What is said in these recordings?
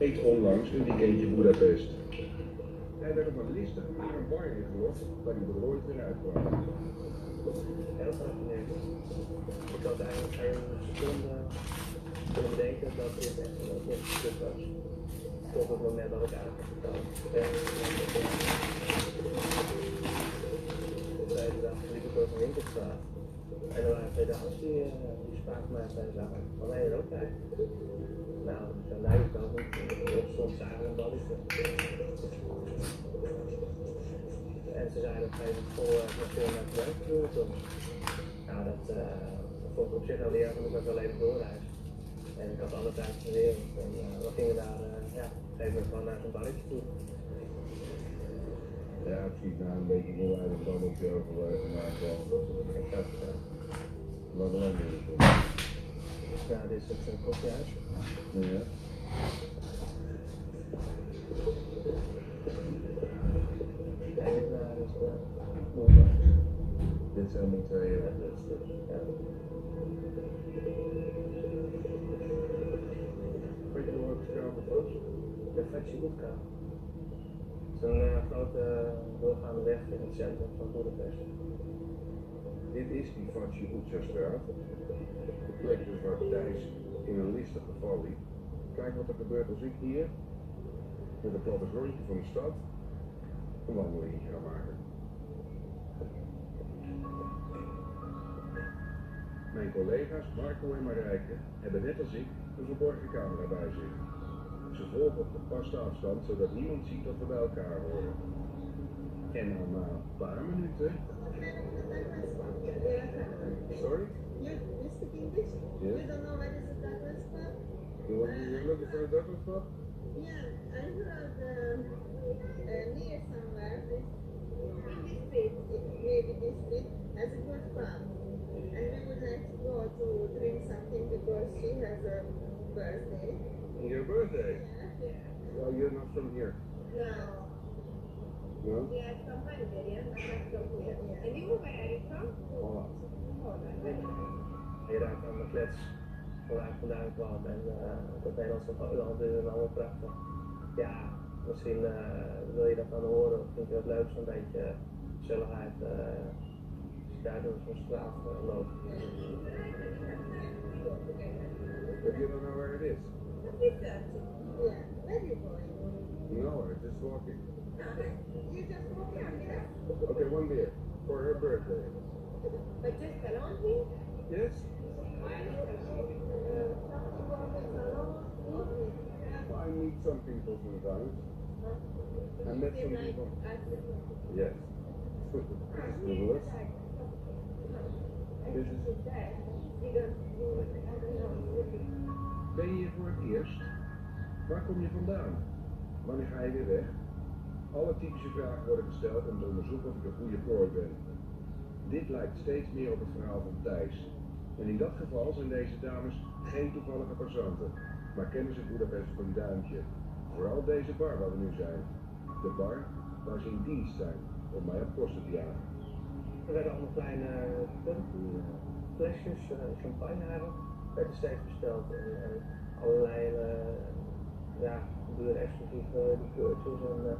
eet onlangs een weekendje Boedapest. Hij werd op een listig naar een bar ingelost waar hij er nooit weer uitkwam. Heel fascinerend. Ik had eigenlijk geen seconde kunnen bedenken dat dit echt een stuk was. Tot het moment dat ik eigenlijk vertelde. De tweede dag liep ik door een winkelstraat. En er waren twee dames die spraken mij en zeiden van hé, ook jij? Nou, ik zei nee, ik kan het niet. Ik stond samen een balletje. En ze zeiden op een gegeven moment voor naar het werk toe. Nou, dat vond ik op zich al weer, want ik was wel even doorreizen. En ik had alle tijd van de wereld. En we gingen daar op een gegeven moment gewoon naar zo'n balletje toe. Ja, het ziet na een beetje heel uit dan op je overwegen, maar wel. Wat dan ook niet. Ja, dit is het koffiehuis. Ja. Ja, dit is de moeder. Dit zijn de twee. Ja, dit is de, ja. Weet je hoe het schaam was? De Flexiboedka. Het is een grote doorgaande weg in het centrum van Boedapest. Dit is die Fatje-Hoedja-straat. De plek dus waar Thijs in een listig geval liep. Kijk wat er gebeurt als ik hier, met een platte rondje van de stad, een wandeling ga maken. Mijn collega's Marco en Marijke hebben net als ik een verborgen camera bij zich. Ze volgen op gepaste afstand, zodat niemand ziet dat we bij elkaar horen. En dan na een paar minuten... Sorry? You speak English? Yes. You don't know what is a Douglas pub? You're looking for a Douglas pub? Yeah, I heard near somewhere, in this street, maybe this street, has a good pub. And we would like to go to drink something because she has a birthday. Your birthday? Yeah. Well, you're not from here. No. No? Yeah, from Bulgaria, but not from here. Yeah. And you, where are you from? Holland. Je raakt aan de klets waar ik vandaan kwam en dat Nederlands van Holland is allemaal prachtig. Ja, misschien wil je dat dan horen of vind je dat leuk, zo'n beetje gezelligheid als je daar door zo'n straat loopt. But you don't know where it is? Yeah, where are you going? No, we're just walking. You just walk around here? Okay, one beer for her birthday. But just alone here? Yes? I meet some people sometimes. I met some people. Yes. Marvelous. This is... Ben je hier voor het eerst? Waar kom je vandaan? Wanneer ga je weer weg? Alle typische vragen worden gesteld om te onderzoeken of ik een goede prooi ben. Dit lijkt steeds meer op het verhaal van Thijs. En in dat geval zijn deze dames geen toevallige passanten, maar kennen ze Boedapest op een duimpje. Vooral deze bar waar we nu zijn. De bar waar ze in dienst zijn om mij op kosten te jagen. Er werden allemaal kleine flesjes, champagne eigenlijk, werden steeds besteld en allerlei dure exclusieve liqueurtjes en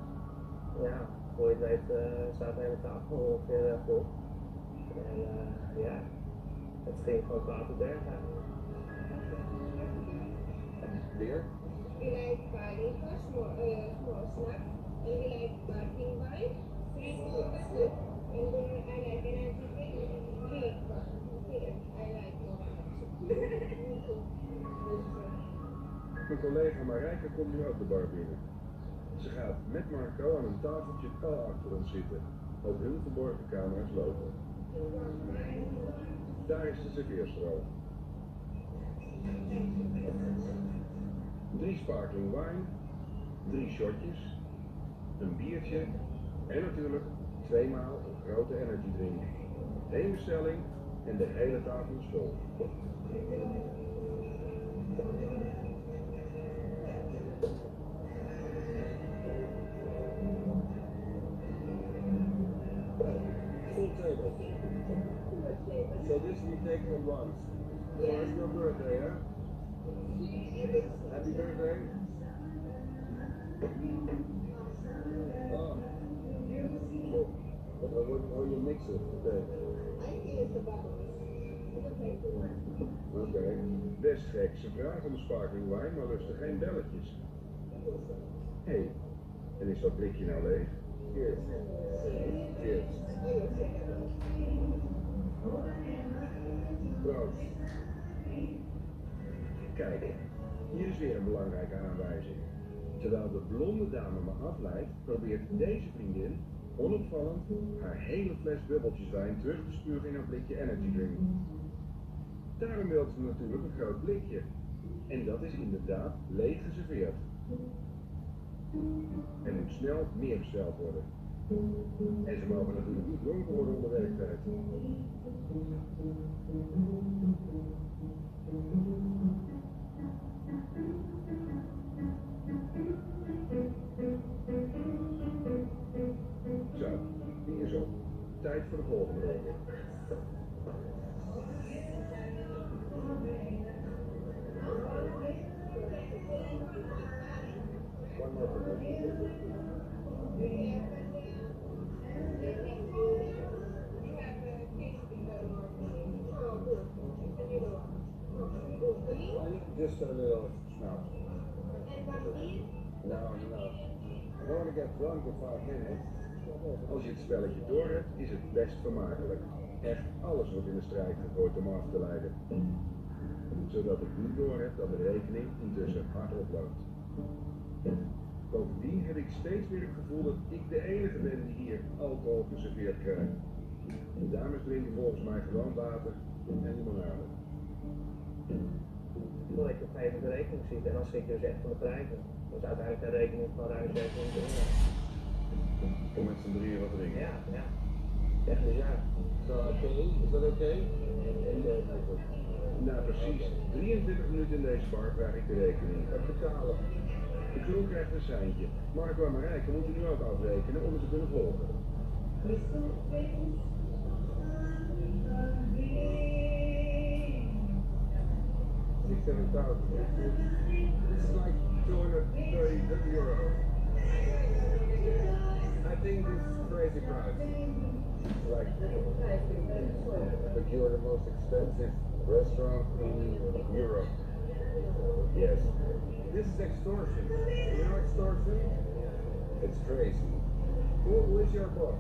voor je het weet staat de hele tafel ongeveer vol. En het ging gewoon kwaad te berg eigenlijk. Weer? We like partying for small snacks, and we like sparkling wine, free soup, and then I like energy drink, cake. I like Mijn collega Marijke komt nu ook de bar binnen. Ze gaat met Marco aan een tafeltje pal achter ons zitten. Ook hun verborgen camera's lopen. Daar is de serveerstroom. 3 sparkling wine, 3 shotjes, een biertje en natuurlijk 2 maal een grote energy drink. 1 bestelling en de hele tafel is vol. Full table. So this we take from once. It's your birthday, huh? Happy birthday. Oh. But how you mix it? Okay. Oké, best gek. Ze vragen om sparkling wine, maar lusten geen belletjes. Hé, en is dat blikje nou leeg? Cheers. Cheers. Proost. Kijk, hier is weer een belangrijke aanwijzing. Terwijl de blonde dame me afleidt, probeert deze vriendin onopvallend haar hele fles bubbeltjeswijn terug te spugen in haar blikje energy drink. Daarom wil ze natuurlijk een groot blikje. En dat is inderdaad leeg geserveerd. Er moet snel meer besteld worden. En ze mogen natuurlijk niet dronken worden onder werktijd. Zo, die is op. Tijd voor de volgende ronde. One more for me. Just a little snout. No. I don't want to get drunk in 5 minutes. Als je het spelletje door hebt, is het best vermakelijk. Echt alles wordt in de strijd gegooid om af te leiden. Zodat ik niet door heb dat de rekening intussen hard oploopt. Bovendien heb ik steeds weer het gevoel dat ik de enige ben die hier alcohol geserveerd krijgt. De dames drinken volgens mij gewoon water en limonade. Omdat je op een gegeven moment de rekening ziet en dan schrik je dus echt van de prijzen. Dat is uiteindelijk een rekening van ruim 700 euro. Om met z'n drieën wat drinken. Ja. Echt bizar. Is dat oké? Nou precies, 23 minuten in deze bar krijg ik de rekening. Het betalen. De crew krijgt een seintje. Marco en Marijke moeten nu ook afrekenen om het te kunnen volgen. This is like 230 euro. I think this is crazy price. Like, but you're the most expensive restaurant in Europe. Yes. This is extortion. You know extortion? It's crazy. Who is your boss?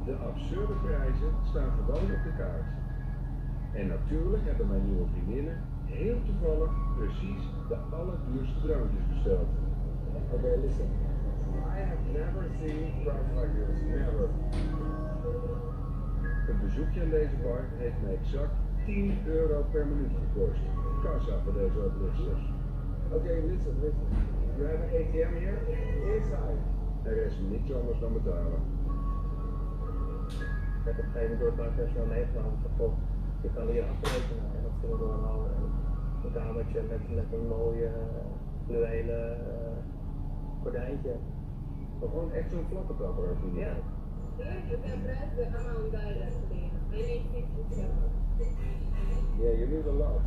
De absurde prijzen staan gewoon op de kaart. En natuurlijk hebben mijn nieuwe vriendinnen heel toevallig precies de allerduurste drankjes besteld. Okay, listen. I have never seen price like this. Never. Een bezoekje aan deze bar heeft me exact 10 euro per minuut gekost. Kassa voor deze oplisters. Okay, listen. You have an ATM here? Inside. Er is niks anders dan betalen. Ik heb op een gegeven moment door het bankpersoneel meegenomen van God, je kan hier afrekenen en dat kunnen we doorhouden. En een kamertje met een mooie fluwelen gordijntje. Maar gewoon echt zo'n flappentapper als je Ja. Ja, je doet een lot.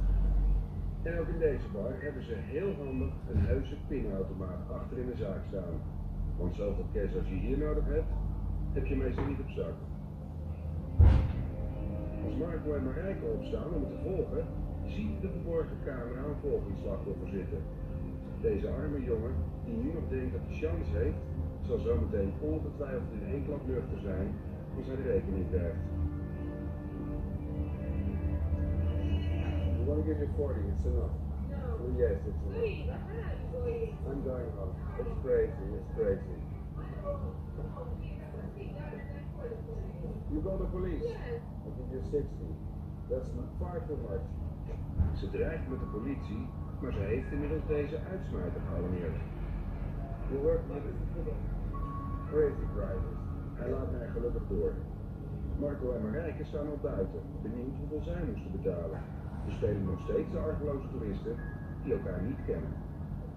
En ook in deze bar hebben ze heel handig een heuse pinautomaat achter in de zaak staan. Want zoveel cash als je hier nodig hebt, heb je meestal niet op zak. Als Marco en Marijke opstaan om het te volgen, ziet de verborgen camera een volgingsslachtoffer zitten. Deze arme jongen, die nu nog denkt dat hij chance heeft, zal zometeen ongetwijfeld in één klap nuchter zijn als hij de rekening krijgt. I want to give you 40, it's enough. No. Yes, it's enough. I'm going home. It's crazy. You call the police? Yes. I'll give you 60. That's far too much. Ze dreigt met de politie, maar ze heeft inmiddels deze uitsmijter gealarmeerd. You work with crazy prices. Hij laat mij gelukkig door. Marco en Marijke staan al buiten, benieuwd hoeveel zij moesten betalen. We spelen nog steeds de argeloze toeristen die elkaar niet kennen.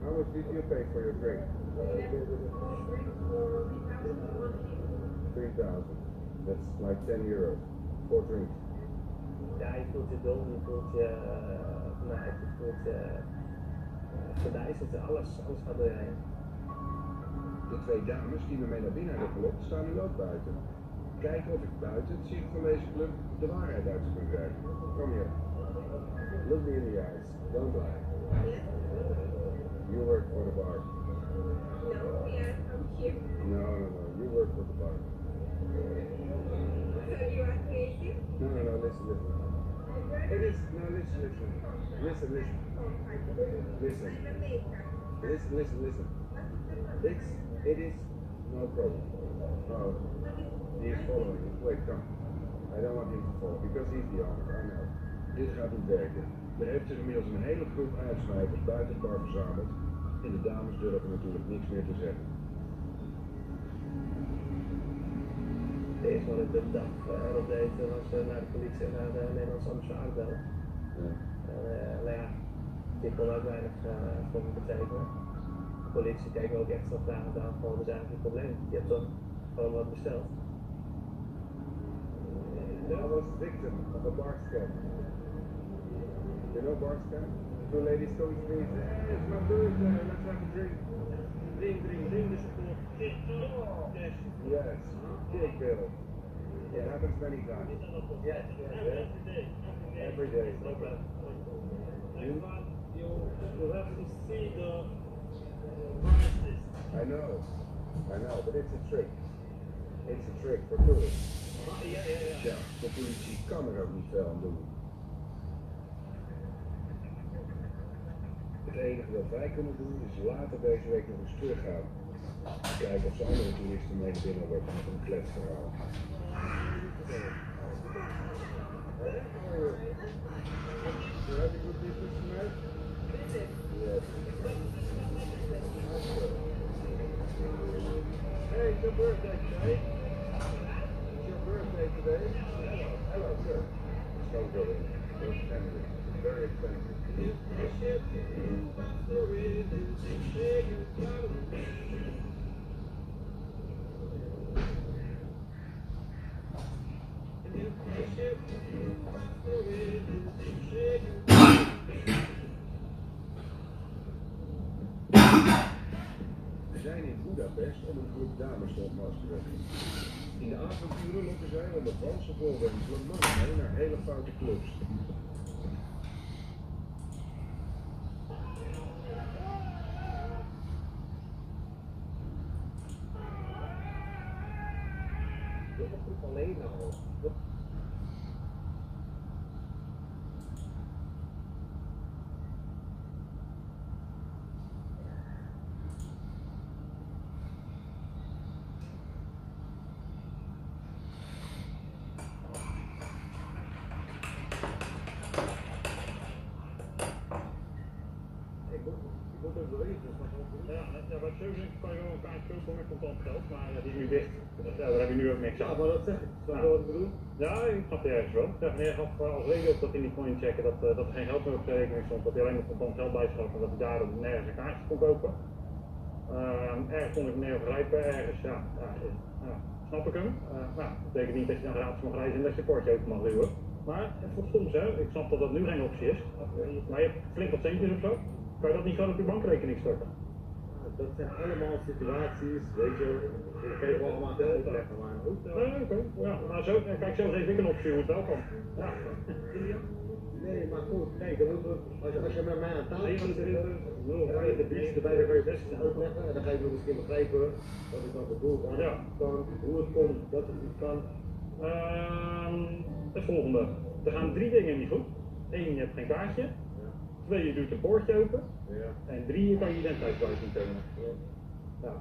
How much did you pay for your drink? 3,000. That's like 10 euro for drink. Ja, je voelt je dom, je voelt je vermaakt, je voelt je verdijsterd, alles gaat door je heen. De twee dames die me mee naar binnen hebben gelokt, staan nu ook buiten. Kijken of ik buiten het zicht van deze club de waarheid uit kan krijgen. Kom hier. Look me in the eyes. Don't lie. You work for the bar. No, we are from here. No. You work for the bar. So you are crazy? No. Listen. It is. No, listen. Listen. Oh, Listen. I'm a maker. Listen. It is no problem. No. He is following you. Wait, come. I don't want him to follow because he's the owner. I know. Dit gaat niet werken. Er heeft zich inmiddels een hele groep uitsmijters buiten het bar verzameld. En de dames durven natuurlijk niks meer te zeggen. De eerste wat ik de dag erop deed was naar de politie en naar de Nederlandse ambassade bellen. Ja. Maar ja, die kon ook weinig voor me betekenen. De politie keek me ook echt zo vragend aan van, wat is eigenlijk het probleem? Je hebt toch gewoon wat besteld? I was a victim of a bar scam. You know bar scam? Two ladies come to me and say, hey, it's my birthday, let's have a drink. Drink, dus voor yes. Yes, big bill. It happens many times. Yes. Every day. You have to see the price list. I know, but it's a trick. It's a trick for tourists. Ja, de politie kan er ook niet veel aan doen. Het enige wat wij kunnen doen is later deze week nog eens teruggaan. Kijken of ze andere toeristen mee naar binnen lokken met een kletsverhaal. You have a good business tonight? Yes. Hey, it's your birthday today. It's your birthday today. Hello, sir. Don't go in. It's expensive. It's very expensive. We zijn in Budapest om een groep dames te ontmaskeren. In de avonturen lokken zij onder valse voorwendselen mannen mee naar hele foute clubs. Je hebt het alleen al. Ja, wat zo denk ik kan je wel een kaart kopen met contant geld, maar die is nu dicht. Dus daar heb je nu ook niks aan. Ja, maar dat zeg ik. Snap je wat ik bedoel? Ja, ik snap je ergens wel. Ja, meneer gaf als reden op dat hij niet kon inchecken dat er geen geld meer op zijn rekening stond, dat hij alleen nog contant geld bijschat en dat hij daarom nergens een kaartje kon kopen. Ergens kon ik meneer grijpen, ergens, ja, snap ik hem. Dat betekent niet dat je dan gratis mag reizen en dat je portje open mag duwen. Maar het is soms, hè, ik snap dat dat nu geen optie is, maar je hebt flink wat centjes of zo. Kan je dat niet gewoon op je bankrekening storten? Dat zijn allemaal situaties, weet je, ik geef allemaal te uitleggen, maar goed. Oké. Ja, maar zo, kijk, zo geef ik een optie hoe het wel kan. Ja. Nee, maar goed, kijk, dan moeten we, als je met mij aan tafel gaat zitten, dan kan je de beste erbij, dan kan je best uitleggen en dan ga je nog eens een keer begrijpen wat ik dan bedoel kan, hoe het komt, dat het niet kan. Het volgende. Er gaan 3 dingen niet goed. 1, je hebt geen kaartje. 2, je doet een poortje open. Ja. En 3, je kan je identiteitsbewijs niet tonen. Nou,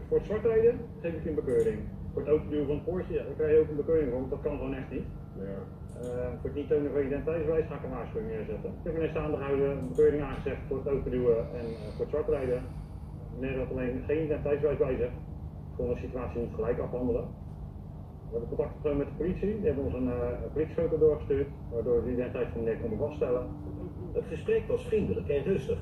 voor het zwartrijden geef ik je een bekeuring. Voor het openduwen van het poortje, daar krijg je ook een bekeuring van, dat kan gewoon echt niet. Ja. Voor het niet tonen van je identiteitsbewijs ga ik een waarschuwing neerzetten. Ik heb meneer staande gehouden, een bekeuring aangezegd voor het openduwen en voor het zwartrijden. Meneer had alleen geen identiteitsbewijs bij zich. Kon de situatie niet gelijk afhandelen. We hebben contact genomen met de politie, die hebben ons een politiefoto doorgestuurd, waardoor we de identiteit van meneer konden vaststellen. Het gesprek was vriendelijk en rustig.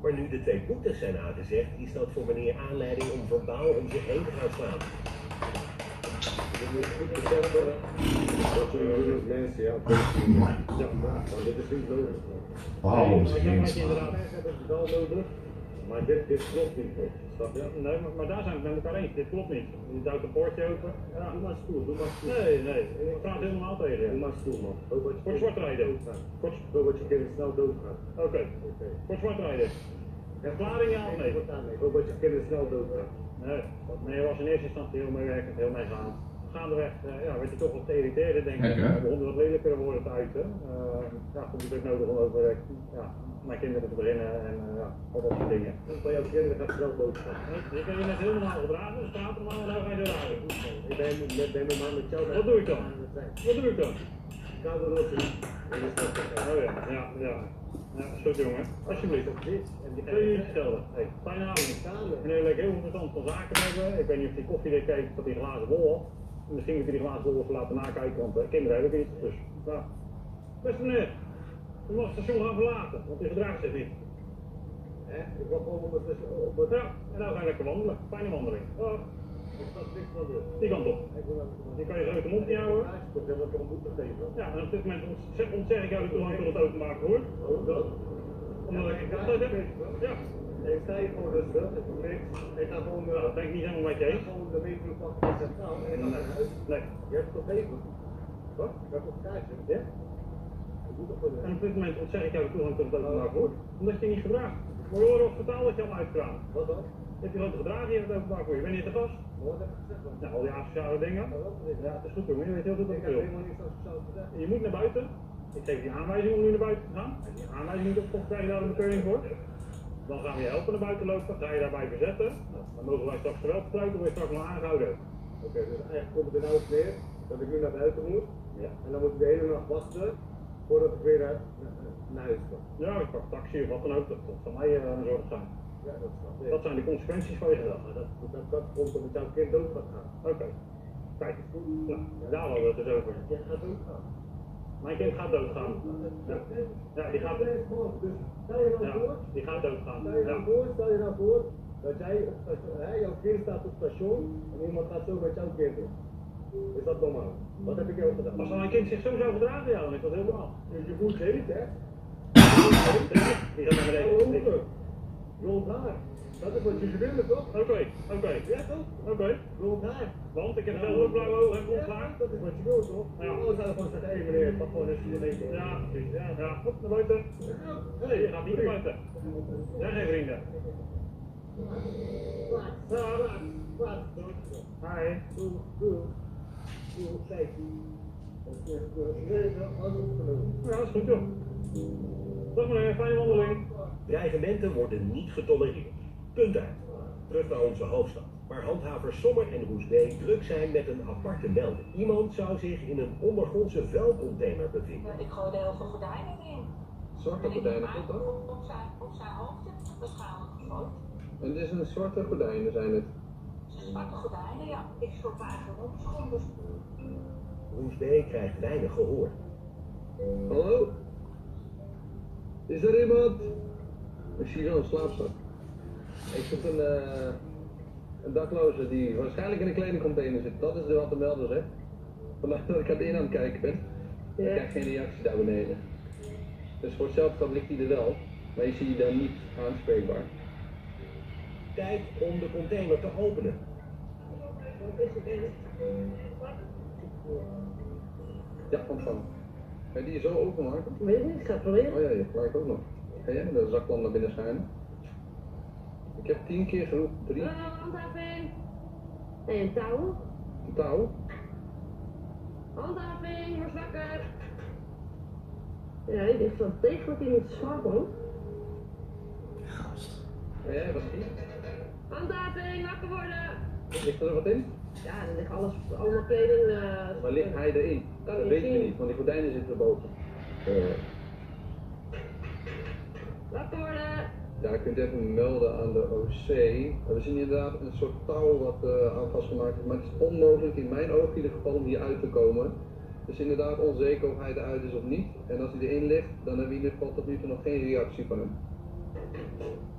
Maar nu de 2 boetes zijn uitgezegd, is dat voor meneer aanleiding om verbaal om zich heen te gaan slaan. Je moet goed beseffen dat je als mensen, ja, dit is niet nodig. Nee, Wauw, maar jezus, dat je inderdaad man. Mensen hebben het wel nodig, maar dit klopt niet. Snap je? Nee, maar daar zijn we het met elkaar eens. Dit klopt niet. Je duwt een poortje open. Ja. Doe maar stoer, doe maar stoer. Nee, ik praat helemaal tegen je. Doe maar stoer, man. Voor zwart rijden. Hoop dat je kinderen snel doodgaan. Oké. Voor zwart rijden. Verklaring ja of nee? Hoop dat je kinderen snel doodgaan. Nee, was in eerste instantie heel meewerkend, heel meegaand. Gaandeweg werd je toch wat te irriteren, denk ik. Gek, hè? We begonnen wat lelijkere woorden te uiten. Vond ik het ook nodig om over mijn kinderen te beginnen en al dat soort dingen. Van jouw kinderen gaat snel doodgaan. Je kan je net heel normaal gedragen, dus praten maar en nou ga je zo raken. Ik ben normaal met jou. Wat doe ik dan? Wat doe ik dan? Ga door dat Oh ja. Ja, dat is goed jongen. Alsjeblieft. Kun je iets stellen? Hey, fijne avond. Meneer leek heel veel verstand van zaken hebben. Ik weet niet of die koffie dit keek dat hij glazen bol had. Misschien moet hij die glazen bol even laten nakijken, want kinderen heb ik niet. Dus, ja. Beste meneer, u mag het station gaan verlaten, want u gedraagt zich niet. Ik wil gewoon op het. Ja, en nou ga je lekker wandelen. Fijne wandeling. Oh, Ik snap niks van dit. die kant op. Die kan je zo uit de mond niet houden. Ik heb een boete gegeven. Ja, en op dit moment ontzeg ik jou de toegang tot het openbaar vervoer. Dat? Omdat ik dat heb. Ja. Ik sta hier gewoon rustig, ik doe niks. Ik ga gewoon. Dat ben ik niet helemaal met je Ik eens. ga gewoon de metro pakken en centraal en ik ga naar huis. Nee. Je hebt het toch even? Wat? Ik heb toch een kaartje? Ja? Ik doe toch voor En op dit moment ontzeg ik jou de toegang tot het openbaar vervoer. Omdat je je niet gedraagt. Maar je hoort ook vertaal dat je al uitkraamt. Wat dan? Je hebt je gewoon te gedragen hier in het openbaar vervoer. Je bent niet te gast. Wat heb ik gezegd dan? Nou, al die asociale dingen. Ja, het is goed jongen. Je weet heel goed wat Ik ik heb wil. helemaal niks aan sociaal te zeggen. Je moet naar buiten. Ik geef je aanwijzing om nu naar buiten te gaan. Als je die aanwijzing niet opkomt, krijg je daar een bekeuring voor. Dan gaan we je helpen naar buiten lopen. Ga je daarbij verzetten. Nou, dan mogen wij straks geweld gebruiken. Word je straks maar aangehouden. Oké, dus eigenlijk komt het er nou op neer dat ik nu naar buiten moet. Ja. En dan moet ik de hele nacht wachten voordat ik weer naar huis kom. Ja, ik pak taxi of wat dan ook. Dat zal mij een zorg zijn. Ja, dat snap ik. Dat zijn de consequenties van je gedrag. Dat komt omdat jouw kind dood gaat gaan. Oké. Kijk, nou, daar hadden we het dus over. Je gaat doodgaan. Mijn kind gaat doodgaan. Ja, die gaat, Dus stel je nou voor, die gaat doodgaan. stel je nou voor dat jij op station, jouw kind staat op station en iemand gaat zo met jouw kind doen. Is dat normaal? Wat heb ik jou gedaan? Als mijn kind zich zo zou gedragen, ja, dan is dat heel normaal. Je voelt heet, hè? Die gaat naar beneden. Blond haar. Dat is wat je willen, toch? Oké. Ja, toch? Oké. Blond haar. Want ik heb zelf ook blauwe ogen en blond haar. Dat is wat je wil, toch? Ja. Anders zou je gewoon zeggen, hé meneer, pak gewoon eens je leven. Ja, precies. Ja. Op naar buiten. Nee, je gaat niet naar buiten. Ja, geen vrienden. Wat? Hi. Kijk. Ja, dat is goed joh. Dag meneer, fijne wandeling. Dreigementen worden niet getolereerd. Punt uit. Terug naar onze hoofdstad, waar handhavers Sommer en Roes B druk zijn met een aparte melding. Iemand zou zich in een ondergrondse vuilcontainer bevinden. Ik gooi de heel veel gordijnen in. Zwarte gordijnen, goed toch? Op zijn hoofdje, waarschijnlijk gegooid. En dit is een zwarte gordijnen, zijn het? Zwarte gordijnen, ja. Ik schrok eigenlijk op schoon. Dus Roes B krijgt weinig gehoor. Hallo? Is er iemand? Ik zie wel een slaapzak. Ik zoek een dakloze die waarschijnlijk in een kledingcontainer zit. Dat is wat de melder zegt. Vandaar dat ik aan het kijken ben. Ik krijg geen reactie daar beneden. Dus voor hetzelfde ligt hij er wel, maar je ziet je dan niet aanspreekbaar. Tijd om de container te openen. Ja, ontvang. Ga je die zo openmaken? Weet ik niet, ik ga het proberen. Oh ja, je gelijk ook nog. Ga jij de zaklamp naar binnen schijnen? Ik heb 10 keer geroepen. 3. Handhaving. En een touw. Een touw. Handhaving, word wakker. Ja, die ligt wel degelijk in het slapen. Gast. Ga jij wat zien? Handhaving, wakker worden. Ligt er wat in? Ja, er ligt alles, allemaal kleding. Maar ligt hij erin? Kan Dat je weet je zien. niet, want die gordijnen zitten erboven. Wakker worden. Ja, je kunt even melden aan de OC. We zien inderdaad een soort touw wat aan vastgemaakt is, maar het is onmogelijk in mijn ogen in ieder geval om hier uit te komen. Dus inderdaad onzeker of hij eruit is of niet. En als hij erin ligt, dan hebben we in ieder geval tot nu toe nog geen reactie van hem.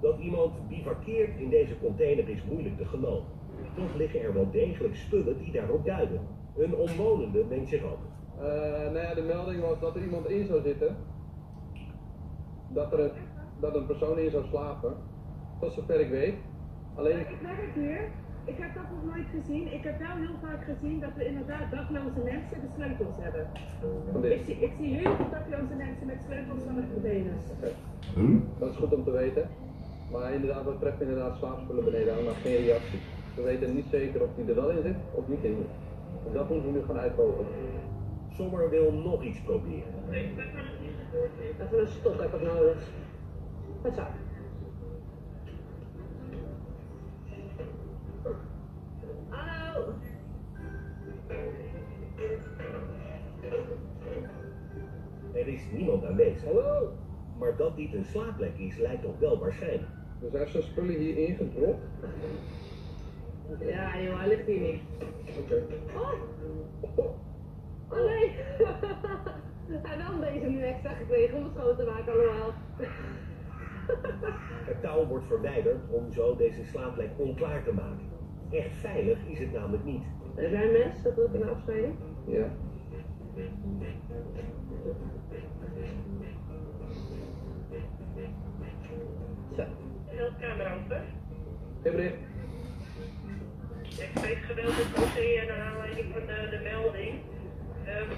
Dat iemand bivakkeert in deze container is moeilijk te geloven. Toch liggen er wel degelijk spullen die daarop duiden. Een omwonende mengt zich op. Nou ja, de melding was dat er iemand in zou zitten. Dat een persoon in zou slapen. Tot zover ik weet. Alleen... Ik werk hier. Ik heb dat nog nooit gezien. Ik heb wel heel vaak gezien dat we inderdaad dakloze mensen de sleutels hebben. Ik zie heel veel dakloze mensen met sleutels van het containers. Dat is goed om te weten. Maar inderdaad, wat betreft inderdaad slaapspullen beneden aan, maar geen reactie. We weten niet zeker of die er wel in zit of niet in zit. Dus dat moeten we nu gaan uitvogelen. Sommer wil nog iets proberen. Even een stok heb ik nodig. Wat zo? Hallo! Er is niemand aanwezig. Hallo! Maar dat dit een slaapplek is, lijkt toch wel waarschijnlijk. Dus hij heeft zijn spullen hier ingedropt. Ja joh, hij ligt hier niet. Oké. Oh nee! Hij had wel deze nu extra gekregen om het schoon te maken allemaal. Het touw wordt verwijderd om zo deze slaapplek onklaar te maken. Echt veilig is het namelijk niet. Heb jij een mes dat we kunnen afsnijden? Ja. Zo. Meldkamer open. Geen bericht. Ik spreek geweld met OC naar aanleiding van de melding.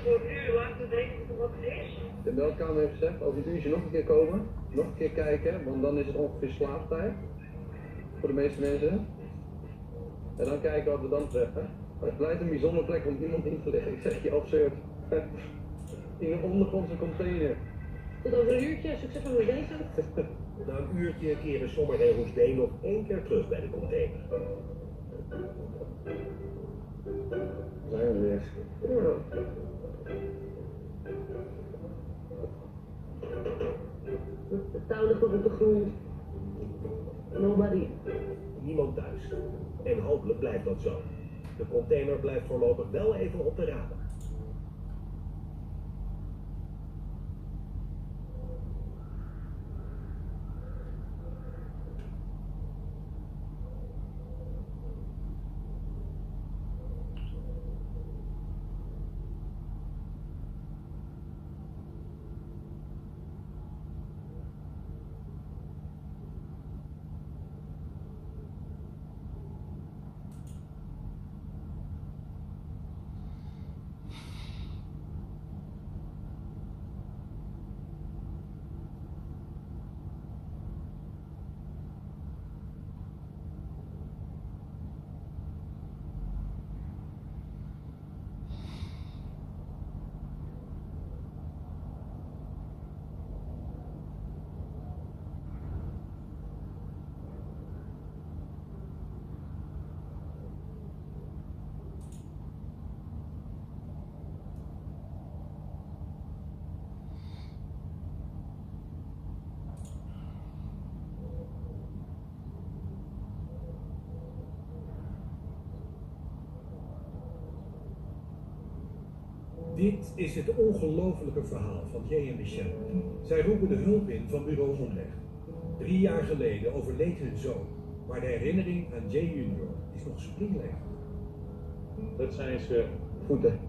Voor u laten we weten wat het is. De meldkamer heeft gezegd, over een uurtje nog een keer komen. Nog een keer kijken, want dan is het ongeveer slaaptijd. Voor de meeste mensen. En dan kijken wat we dan treffen. Maar het blijft een bijzondere plek om iemand in te leggen. Ik zeg je absurd. In een ondergrondse container. Tot over een uurtje, succes met deze. Na een uurtje keren Sommer en Roesbeen nog 1 keer terug bij de container. Zijn we weer. Ja. De touw ligt nog op de grond. Nobody. Niemand thuis. En hopelijk blijft dat zo. De container blijft voorlopig wel even op de radar. Dit is het ongelofelijke verhaal van Jay en Michelle. Zij roepen de hulp in van bureau Omleg. 3 jaar geleden overleed hun zoon, maar de herinnering aan Jay junior is nog springleeg. Dat zijn ze voeten.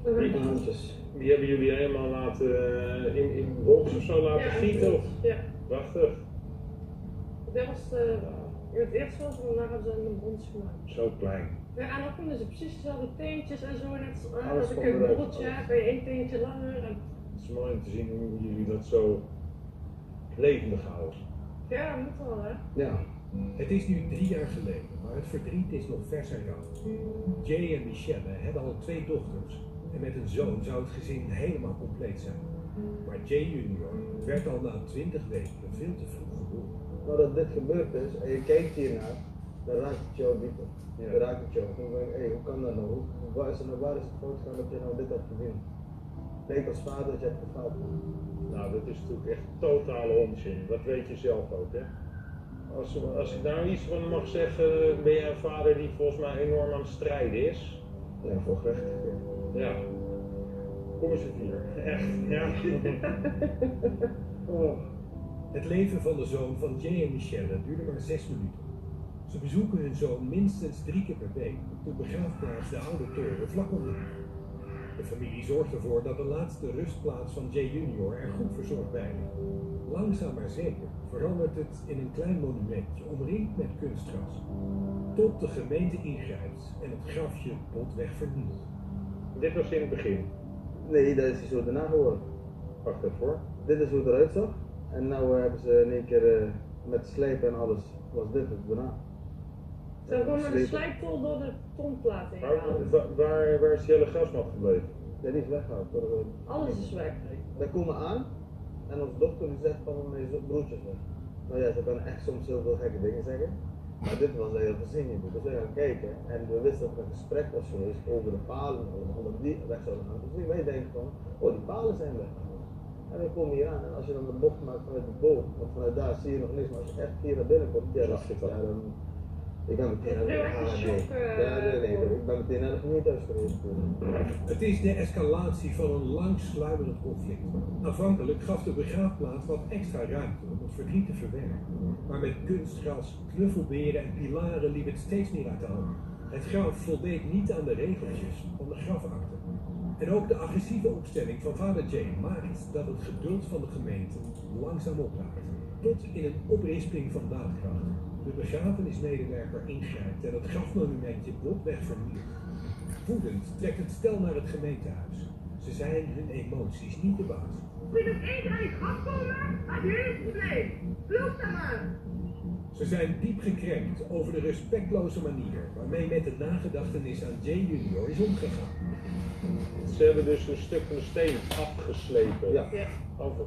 Die handjes. Die hebben jullie helemaal laten in box of zo laten gieten? Of? Ja. Prachtig. Dat was in het eerste van vandaag hebben ze een brons gemaakt. Zo klein. Ja, en dan vonden ze precies dezelfde teentjes en zo. Net Alles als ik kwam een eruit. borreltje heb, ben je 1 teentje langer. En... Het is mooi om te zien hoe jullie dat zo levendig houden. Ja, dat moet wel hè. Ja. Het is nu 3 jaar geleden, maar het verdriet is nog vers en rauw. Jay en Michelle hebben al 2 dochters en met een zoon zou het gezin helemaal compleet zijn. Maar Jay junior werd al na 20 weken veel te vroeg geboren. Nou, dat dit gebeurd is en je kijkt hiernaar, dan raakt het jou dieper. Ja. Dan raakt het jou. Dan denk ik, hoe kan dat nou? Waar is het fout gegaan dat je nou dit hebt gedaan? Denk als vader dat je hebt gefaald. Nou, dat is natuurlijk echt totale onzin. Dat weet je zelf ook, hè. Als ik daar iets van mag zeggen, ben jij een vader die volgens mij enorm aan het strijden is. Ja, voor recht. Ja. Kom eens hier. Echt, ja. Het leven van de zoon van Jay en Michelle duurde maar 6 minuten. Ze bezoeken hun zoon minstens 3 keer per week op de begraafplaats de Oude Toren vlak omheen. De familie zorgt ervoor dat de laatste rustplaats van Jay Junior er goed verzorgd bij ligt. Langzaam maar zeker verandert het in een klein monumentje omringd met kunstgras. Tot de gemeente ingrijpt en het grafje botweg vernielt. Dit was in het begin. Nee, dat is hij zo daarna geworden. Wacht even hoor. Dit is hoe het eruit zag. En nu hebben ze in één keer met slijpen en alles, was dit het daarna. Ze hebben gewoon met een slijptol door de tonplaat heen gehaald. Waar is die hele grasmat gebleven? Ja, die is weggehaald. Alles is weg. Wij komen aan en onze dochter die zegt van mijn broertjes weg. Nou ja, ze kan echt soms heel veel gekke dingen zeggen. Maar dit was heel verzinnend. Dus wij gaan kijken en we wisten dat er een gesprek was geweest over de palen omdat die weg zouden gaan. Dus wij denken van, oh die palen zijn weg. En we komen hier aan en als je dan de bocht maakt vanuit de boom, want vanuit daar zie je nog niks, maar als je echt hier naar binnen komt, ja, dan ik ben meteen naar ik ben meteen naar de gemeentehuis geweest. Het is de escalatie van een langsluimend conflict. Aanvankelijk gaf de begraafplaats wat extra ruimte om het verdriet te verwerken. Maar met kunstgras, knuffelberen en pilaren liep het steeds meer uit de hand. Het graf voldeed niet aan de regeltjes van de grafakte. En ook de agressieve opstelling van vader Jay maakt dat het geduld van de gemeente langzaam opraakt. Tot in een oprisping van daadkracht. De begrafenismedewerker ingrijpt en het grafmonumentje botweg vernielt. Woedend trekt het stel naar het gemeentehuis. Ze zijn hun emoties niet de baas. Moet je nog één keer aan je graf komen? Had je heel probleem. Vloek dan maar. Ze zijn diep gekrenkt over de respectloze manier waarmee met de nagedachtenis aan Jay Junior is omgegaan. Ze hebben dus een stuk van de steen afgeslepen. Ja. Over.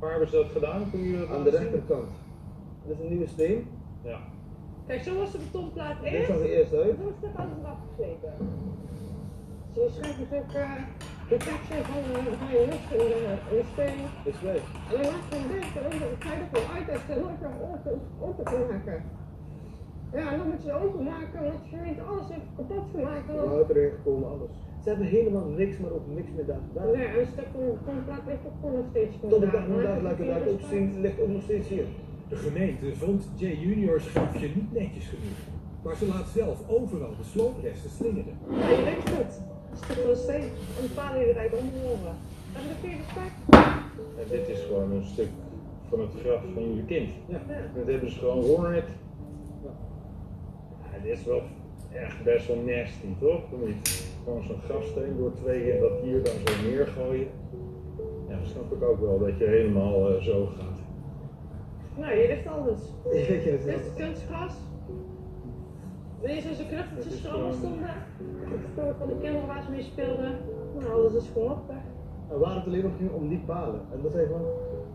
Waar hebben ze dat gedaan toen jullie dat aan de rechterkant. Dit is een nieuwe steen. Ja. Kijk, zo was de betonplaat Dit eerst. zag er eerst uit. Zo is dat alles eraf geslepen. Ze schrijft dus ook de tekst van hij lucht in de steen. Is weg. En dan maakt hij weg, en dan ga je er gewoon uit als je nooit nog open kan maken. Ja, en dan moet je het openmaken, want je weet alles heeft kapot gemaakt. Water ingekomen, alles. Ze hebben helemaal niks, maar ook niks meer daar gedaan. Nee, een stuk contract ligt ook gewoon nog steeds Tot de dag vandaag laat ik het ook zien, ligt ook nog steeds hier. De gemeente vond Jay Juniors grafje niet netjes genoeg, maar ze laat zelf overal de sloopresten slingeren. Ja, je weet het. Een stuk van de steen, een paar uur eruit omgelopen. Heb je er 40 pak? En dit is gewoon een stuk van het graf van je kind. Ja. Dat hebben ze gewoon hoornet. Ja, dit is wel echt best wel nasty, toch? Om niet gewoon zo'n grafsteen door tweeën en dat hier dan zo neergooien. Ja, dat snap ik ook wel, dat je helemaal zo gaat. Nou, hier ligt alles. Dit Dit is kunstgras. Deze is een krachtige stromen stonden. Het spul van de kinderen waar ze mee speelden. Nou, alles is gewoon op. En waar het alleen nog ging om die palen. En dat zijn gewoon,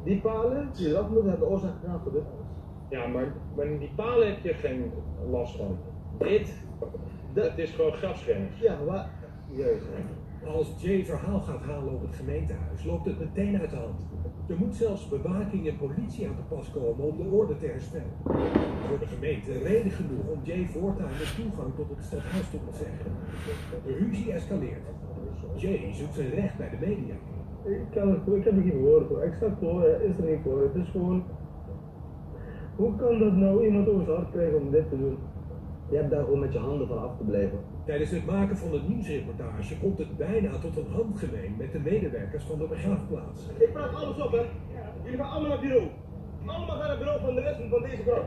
die palen die eraf moeten hebben de oorzaak gedaan voor dit alles. Ja, maar die palen heb je geen last van. Het is gewoon grafschennis. Ja, waar... Juist. Als Jay verhaal gaat halen op het gemeentehuis, loopt het meteen uit de hand. Er moet zelfs bewaking en politie aan te pas komen om de orde te herstellen. Voor de gemeente reden genoeg om Jay voortaan de toegang tot het stadhuis te ontzeggen. De ruzie escaleert. Jay zoekt zijn recht bij de media. Ik heb er geen woorden voor. Ik sta voor, is er niet voor. Het is gewoon... Hoe kan dat nou iemand over zijn hart krijgen om dit te doen? Je hebt daar gewoon met je handen van af te blijven. Tijdens het maken van de nieuwsreportage komt het bijna tot een handgemeen met de medewerkers van de begraafplaats. Ik vraag alles op, hè. Jullie gaan allemaal naar het bureau. Allemaal gaan naar het bureau van de rest van deze vrouw.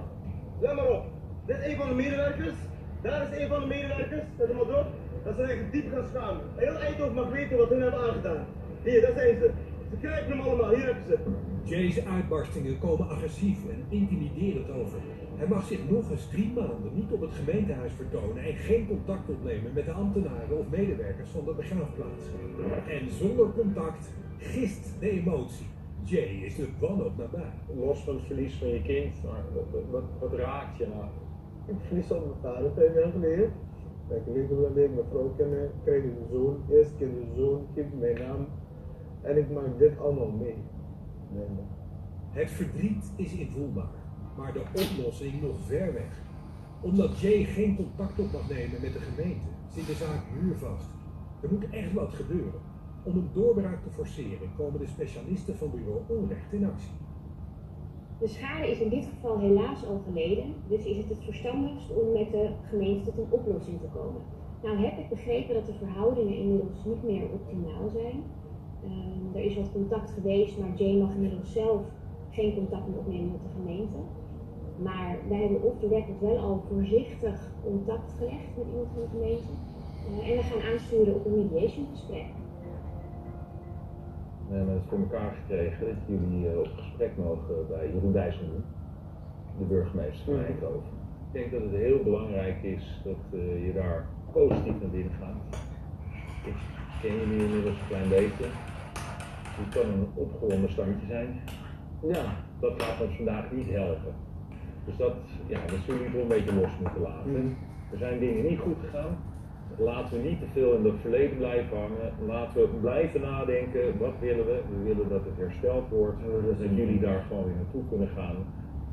Let maar op. Dit is een van de medewerkers. Daar is een van de medewerkers. Zet hem maar door. Dat ze echt diep gaan schamen. Heel Eindhoven mag weten wat hun hebben aangedaan. Hier, daar zijn ze. Ze krijgen hem allemaal. Hier hebben ze. Jay's uitbarstingen komen agressief en intimiderend over. Hij mag zich nog eens 3 maanden niet op het gemeentehuis vertonen en geen contact opnemen met de ambtenaren of medewerkers van de begraafplaats. En zonder contact gist de emotie. Jay is de wanhoop nabij. Los van het verlies van je kind, maar wat raakt je nou? Ik verlies al mijn vader 5 jaar geleden. Ik weet hoe dat ik mijn vrouw kennen, kreeg ik een zoon. Eerst keer een zoon, geef mijn naam. En ik maak dit allemaal mee. Nee. Het verdriet is invoelbaar, maar de oplossing nog ver weg. Omdat Jay geen contact op mag nemen met de gemeente, zit de zaak muurvast. Er moet echt wat gebeuren. Om een doorbraak te forceren komen de specialisten van bureau Onrecht in actie. De schade is in dit geval helaas al geleden, dus is het verstandigst om met de gemeente tot een oplossing te komen. Nou heb ik begrepen dat de verhoudingen inmiddels niet meer optimaal zijn. Er is wat contact geweest, maar Jay mag inmiddels zelf geen contact meer opnemen met de gemeente. Maar wij hebben op de record wel al voorzichtig contact gelegd met iemand van de gemeente. En we gaan aansturen op een mediation gesprek. We hebben het voor elkaar gekregen dat jullie op gesprek mogen bij Jeroen Dijsselbloem, de burgemeester van Eindhoven. Ik denk dat het heel belangrijk is dat je daar positief naar binnen gaat. Ik ken jullie inmiddels een klein beetje. Je kan een opgewonden standje zijn. Ja, dat gaat ons vandaag niet helpen. Dus dat zullen jullie toch een beetje los moeten laten. Er zijn dingen niet goed gegaan. Laten we niet te veel in het verleden blijven hangen. Laten we blijven nadenken. Wat willen we? We willen dat het hersteld wordt. Dat jullie daar gewoon weer naartoe kunnen gaan.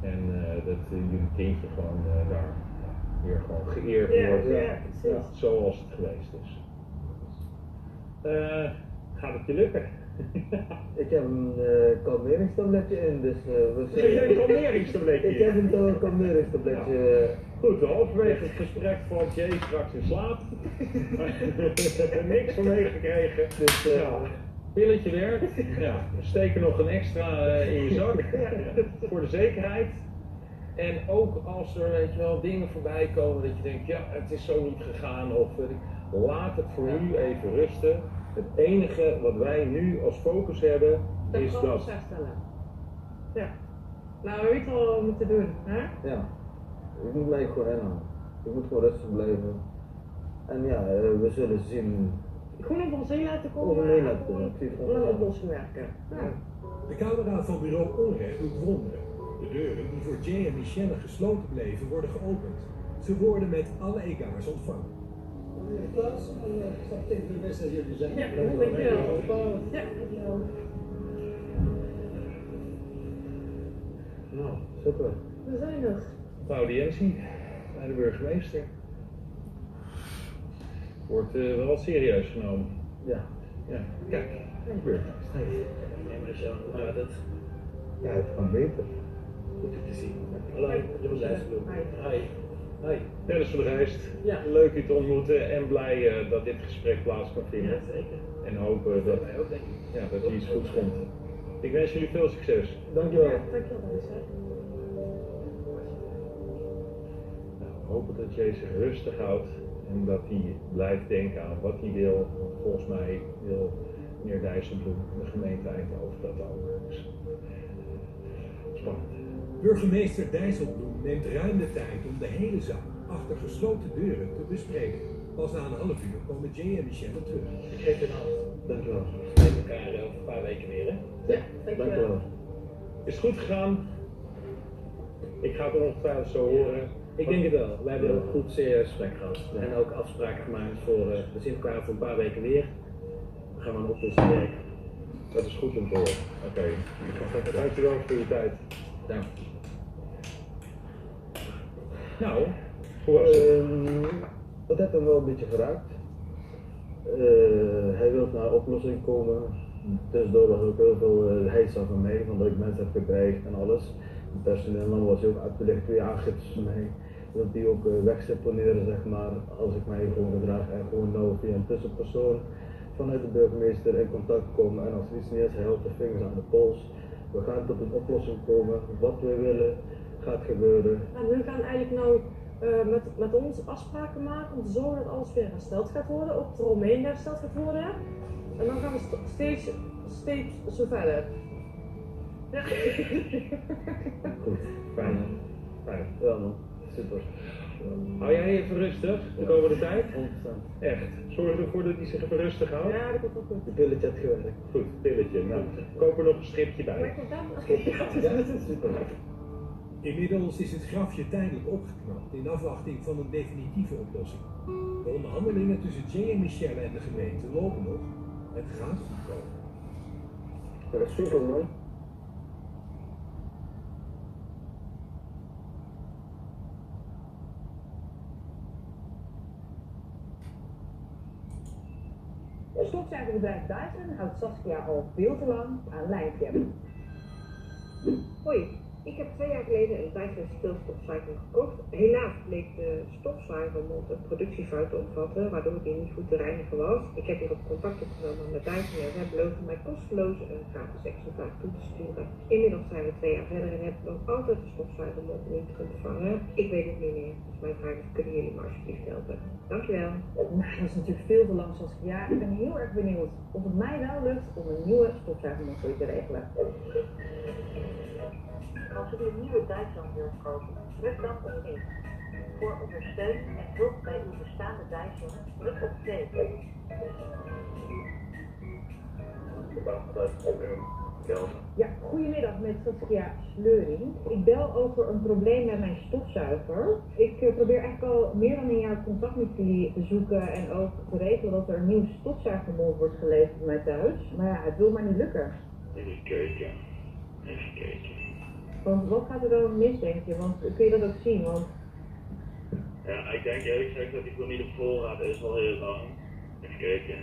En dat jullie kindje gewoon daar weer gewoon geëerd wordt. Zoals het geweest is. Gaat het je lukken? Ik heb een kalmeringstabletje in, dus we zijn... Een kalmeringstabletje? Ik heb een kalmeringstabletje. Goed, halverwege het gesprek valt Jay straks in slaap. Niks van meegekregen. Dus pilletje werkt. Ja, we steken nog een extra in je zak. Voor de zekerheid. En ook als er dingen voorbij komen dat je denkt, ja, het is zo niet gegaan. Of laat het voor nu even rusten. Het enige wat wij nu als focus hebben is dat... Ja. Nou, we weten al wat we moeten doen, hè? Ja. Ik moet mij gewoon inhouden. Ik moet gewoon rustig blijven. En ja, we zullen zien. Gewoon op ons heen laten komen. Over heen laten komen. Een oplossing werken. Ja. De camera van bureau Onrecht doet wonderen. De deuren die voor Jay en Michelle gesloten bleven worden geopend. Ze worden met alle egaars ontvangen. Klaas, ik snap tegen de best dat jullie zijn. Ja, dankjewel. Ja, dankjewel. Nou, super. We zijn er. De audiëntie bij de burgemeester. Wordt wel serieus genomen. Ja. Ja, kijk, wat gebeurt er? Nee, maar zo, hoe gaat het? Ja, het kan beter. Goed je te zien. Hallo, je bent Dijsselbloem. Hi. Hi. Dennis van der Rijst, Ja. leuk u te ontmoeten en blij dat dit gesprek plaats kan vinden. Ja, zeker. En hopen dat, Wij ook, denk ik. ja, dat er iets goeds komt. Ik wens jullie veel succes. Dankjewel. Dankjewel, Lisa. Nou, we hopen dat Jay zich rustig houdt en dat hij blijft denken aan wat hij wil. Volgens mij wil meneer Dijsselbloem de gemeente Eindhoven dat ook. Dus, spannend. Burgemeester Dijsselbloem neemt ruim de tijd om de hele zaak achter gesloten deuren te bespreken. Pas na een half uur komen Jay en Michelle terug. Ik geef je een hand. Dankjewel. We spreken elkaar over een paar weken weer, hè? Ja, dankjewel. Is het goed gegaan? Ik ga het ongetwijfeld zo horen. Ik denk het wel. Wij hebben een goed serieus gesprek gehad. En ook afspraken gemaakt voor, we zien elkaar voor een paar weken weer. Dan gaan we een oplossing werken. Dat is goed om te horen. Oké. Dankjewel voor je tijd. Dank. Nou, hoe was het? Dat heeft hem wel een beetje geraakt. Hij wil naar een oplossing komen. Tussendoor was ook heel veel heisa van mij, van dat ik mensen heb gedreigd en alles. Het personeel dan was hij ook uitgelegd 2 aangiftes van mij. Dat die ook wegseponeren, zeg maar, als ik mij gewoon gedraag en gewoon nou via een tussenpersoon vanuit de burgemeester in contact komen. En als er iets niet is, hij houdt de vingers aan de pols. We gaan tot een oplossing komen. Wat we willen gaat gebeuren. Nou, we gaan eigenlijk nou met ons afspraken maken om te zorgen dat alles weer hersteld gaat worden, ook de Romein hersteld gaat worden. En dan gaan we steeds zo verder. Ja. Goed, Fijn. Fijn. ja man, super. Hou jij even rustig de komende tijd? 100%. Echt. Zorg ervoor dat hij zich even rustig houdt. Ja, dat komt wel goed. De pilletje had gewerkt. Goed, pilletje. Nou, koop er nog een stripje Maar bij. ik kom dan. Ja, dat is super. Inmiddels is het grafje tijdelijk opgeknapt in afwachting van een definitieve oplossing. De onderhandelingen tussen Jay en Michelle en de gemeente lopen nog. Het gaat goed komen. Dat is super man. Het stofzuigerbedrijf Dyson houdt Saskia al veel te lang aan lijntje. Hoi, ik heb 2 jaar geleden een Dyson stilstofzuiger gekocht. Helaas bleek de stofzuigermond een productiefout te omvatten, waardoor die niet goed te reinigen was. Ik heb hierop contact opgenomen met Dyson en zij beloven mij kosteloos een gratis exemplaar toe te sturen. Inmiddels zijn we 2 jaar verder en heb ik nog altijd de stofzuigermond niet ontvangen. Ik weet het niet meer, dus mijn vraag is, kunnen jullie me alsjeblieft helpen? Dankjewel. Nou, dat is natuurlijk veel te lang, Saskia. Ik ben heel erg benieuwd of het mij wel lukt om een nieuwe stofzuigermond voor je te regelen. Als u een nieuwe Dyson wilt kopen, druk dan op 1. Voor ondersteuning en hulp bij uw bestaande Dyson, druk op 2. Ja, goedemiddag met Saskia Sleuring. Ik bel over een probleem met mijn stofzuiger. Ik probeer eigenlijk al meer dan een jaar contact met jullie te zoeken en ook te regelen dat er een nieuw stofzuigermond wordt geleverd bij mij thuis. Maar ja, het wil maar niet lukken. Even kijken. Want wat gaat er dan mis, denk je? Want kun je dat ook zien? Want Ja, ik denk eerlijk gezegd dat die gewoon niet op voorraad is al heel lang. Even kijken.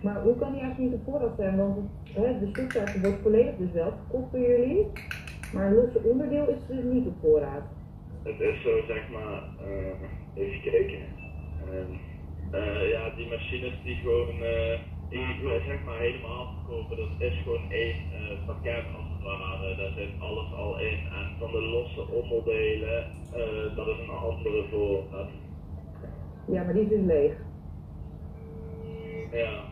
maar hoe kan die eigenlijk niet op voorraad zijn? Want de stofzuiger wordt volledig dus wel verkocht door jullie, maar een losse onderdeel is dus niet op voorraad. Het is zo, zeg maar, even kijken. Ja, die machines die gewoon, die zeg maar helemaal verkopen, dat is gewoon één pakket als het ware. Daar zit alles al in. En van de losse onderdelen, dat is een andere voorraad. Ja, maar die is dus leeg. Ja.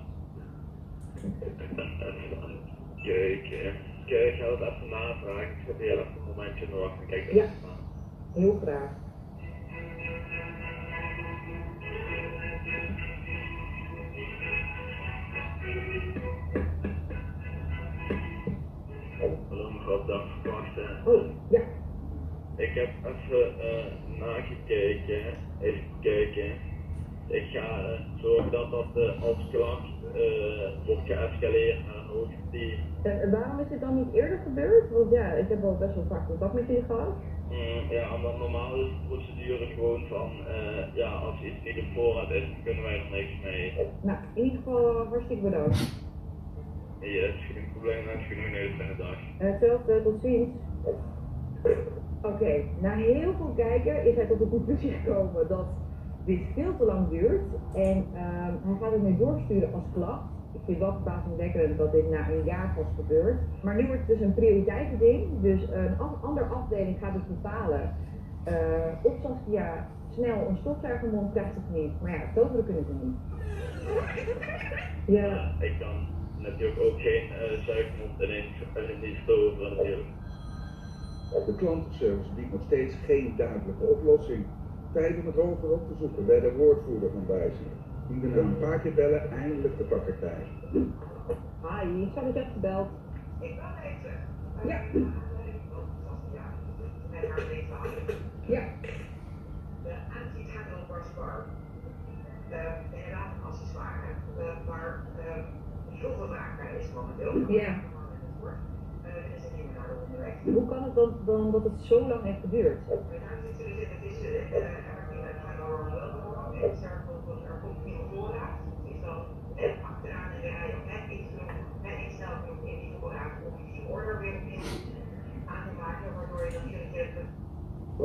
Kijk, ik ga het even navragen. Ik zet heel even een momentje nog wachten. Kijk, Ja, heel graag. Hallo mevrouw, dank voor het wachten. Oh, ja. Ik heb even nagekeken, even gekeken. Ik ga zorgen dat als klacht wordt geëscaleerd naar een hoger team. En waarom is dit dan niet eerder gebeurd? Want ja, ik heb al best wel vaak contact met jullie gehad. Ja, omdat normaal is de procedure gewoon van, ja, als iets niet op voorraad is, dan kunnen wij er niks mee. Nou, in ieder geval hartstikke bedankt. Yes, geen probleem, wens je nog een hele fijne dag. Hetzelfde, tot ziens. Oké, na heel veel kijken is hij tot de conclusie gekomen dat dit veel te lang duurt en hij gaat het nu doorsturen als klacht. Ik vind het wel verbazingwekkend dat dit na een jaar pas gebeurt. Maar nu wordt het dus een prioriteitending, dus een andere afdeling gaat het bepalen. Of Saskia snel een stofzuigermond krijgt of niet, maar ja, toveren kunnen ze niet. Ja. Ik kan natuurlijk ook geen zuigermond ineens niet toveren natuurlijk. De klantenservice biedt nog steeds geen duidelijke oplossing. Tijd om het hoger op te zoeken bij de woordvoerder van Wijzen. Die we een paar keer bellen eindelijk te pakken krijgen. Hi, ik had het echt gebeld. Ik wil even. Ja. Met haar leven. Ja. De anti-tandelborstbar. Inderdaad een accessoire, maar heel veel raakbaar is momenteel. Ja. Er is een nieuwe naar de onderweg. Hoe kan het dan dat het zo lang heeft geduurd? Daar zitten we in, het is er komt nieuwe voorraad. Is dan net achteraan in de rij of net iets snel in die voorraad om die order weer opnieuw aan te maken, waardoor je dan iedere keer.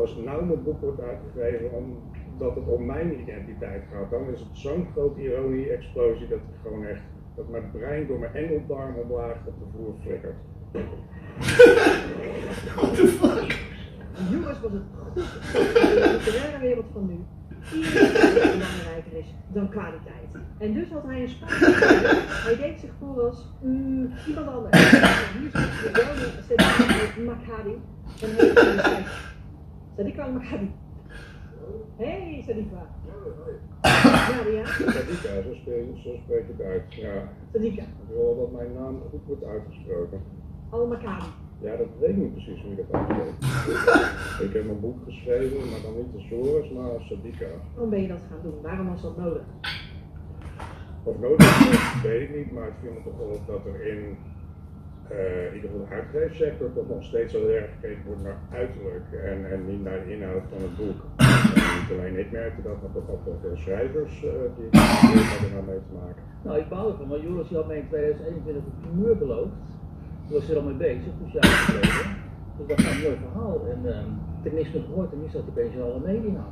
Als nou mijn boek wordt uitgegeven omdat het om mijn identiteit gaat, dan is het zo'n grote ironie-explosie dat ik gewoon echt, dat mijn brein door mijn engeldarm omlaag op de vloer flikkert. What the fuck? Jongens, was het goed in de literaire wereld van nu. Iedereen belangrijker is dan kwaliteit. En dus had hij een spaarplan. Hij deed zich voor als iemand anders. Hier zit de gewone Sadiqa Makadi. En hij Sadiqa Makadi. Hey Sadiqa. Ja. Sadiqa, zo spreek je het uit. Ja. Sadiqa. Ik wil dat mijn naam goed wordt uitgesproken. Al-Makadi. Ja, dat weet ik niet precies hoe je dat uitspreekt. Ik heb mijn boek geschreven, maar dan niet de Soros, maar Sadiqa. Waarom ben je dat gaan doen? Waarom was dat nodig? Of nodig is, weet ik niet, maar ik vind het toch wel dat er in ieder geval de uitgeefsector toch nog steeds wel erg gekeken wordt naar uiterlijk en niet naar de inhoud van het boek. Niet alleen ik merkte dat, maar toch ook wel veel schrijvers die hadden daar mee te maken. Nou, ik behoud ervan, want Joris had mij in 2021 een primeur beloofd. Toen was hij er al mee bezig, dus jaar geleden. Dus dat was een mooi verhaal. En ik heb niks meer gehoord en nu zat hij opeens in alle media.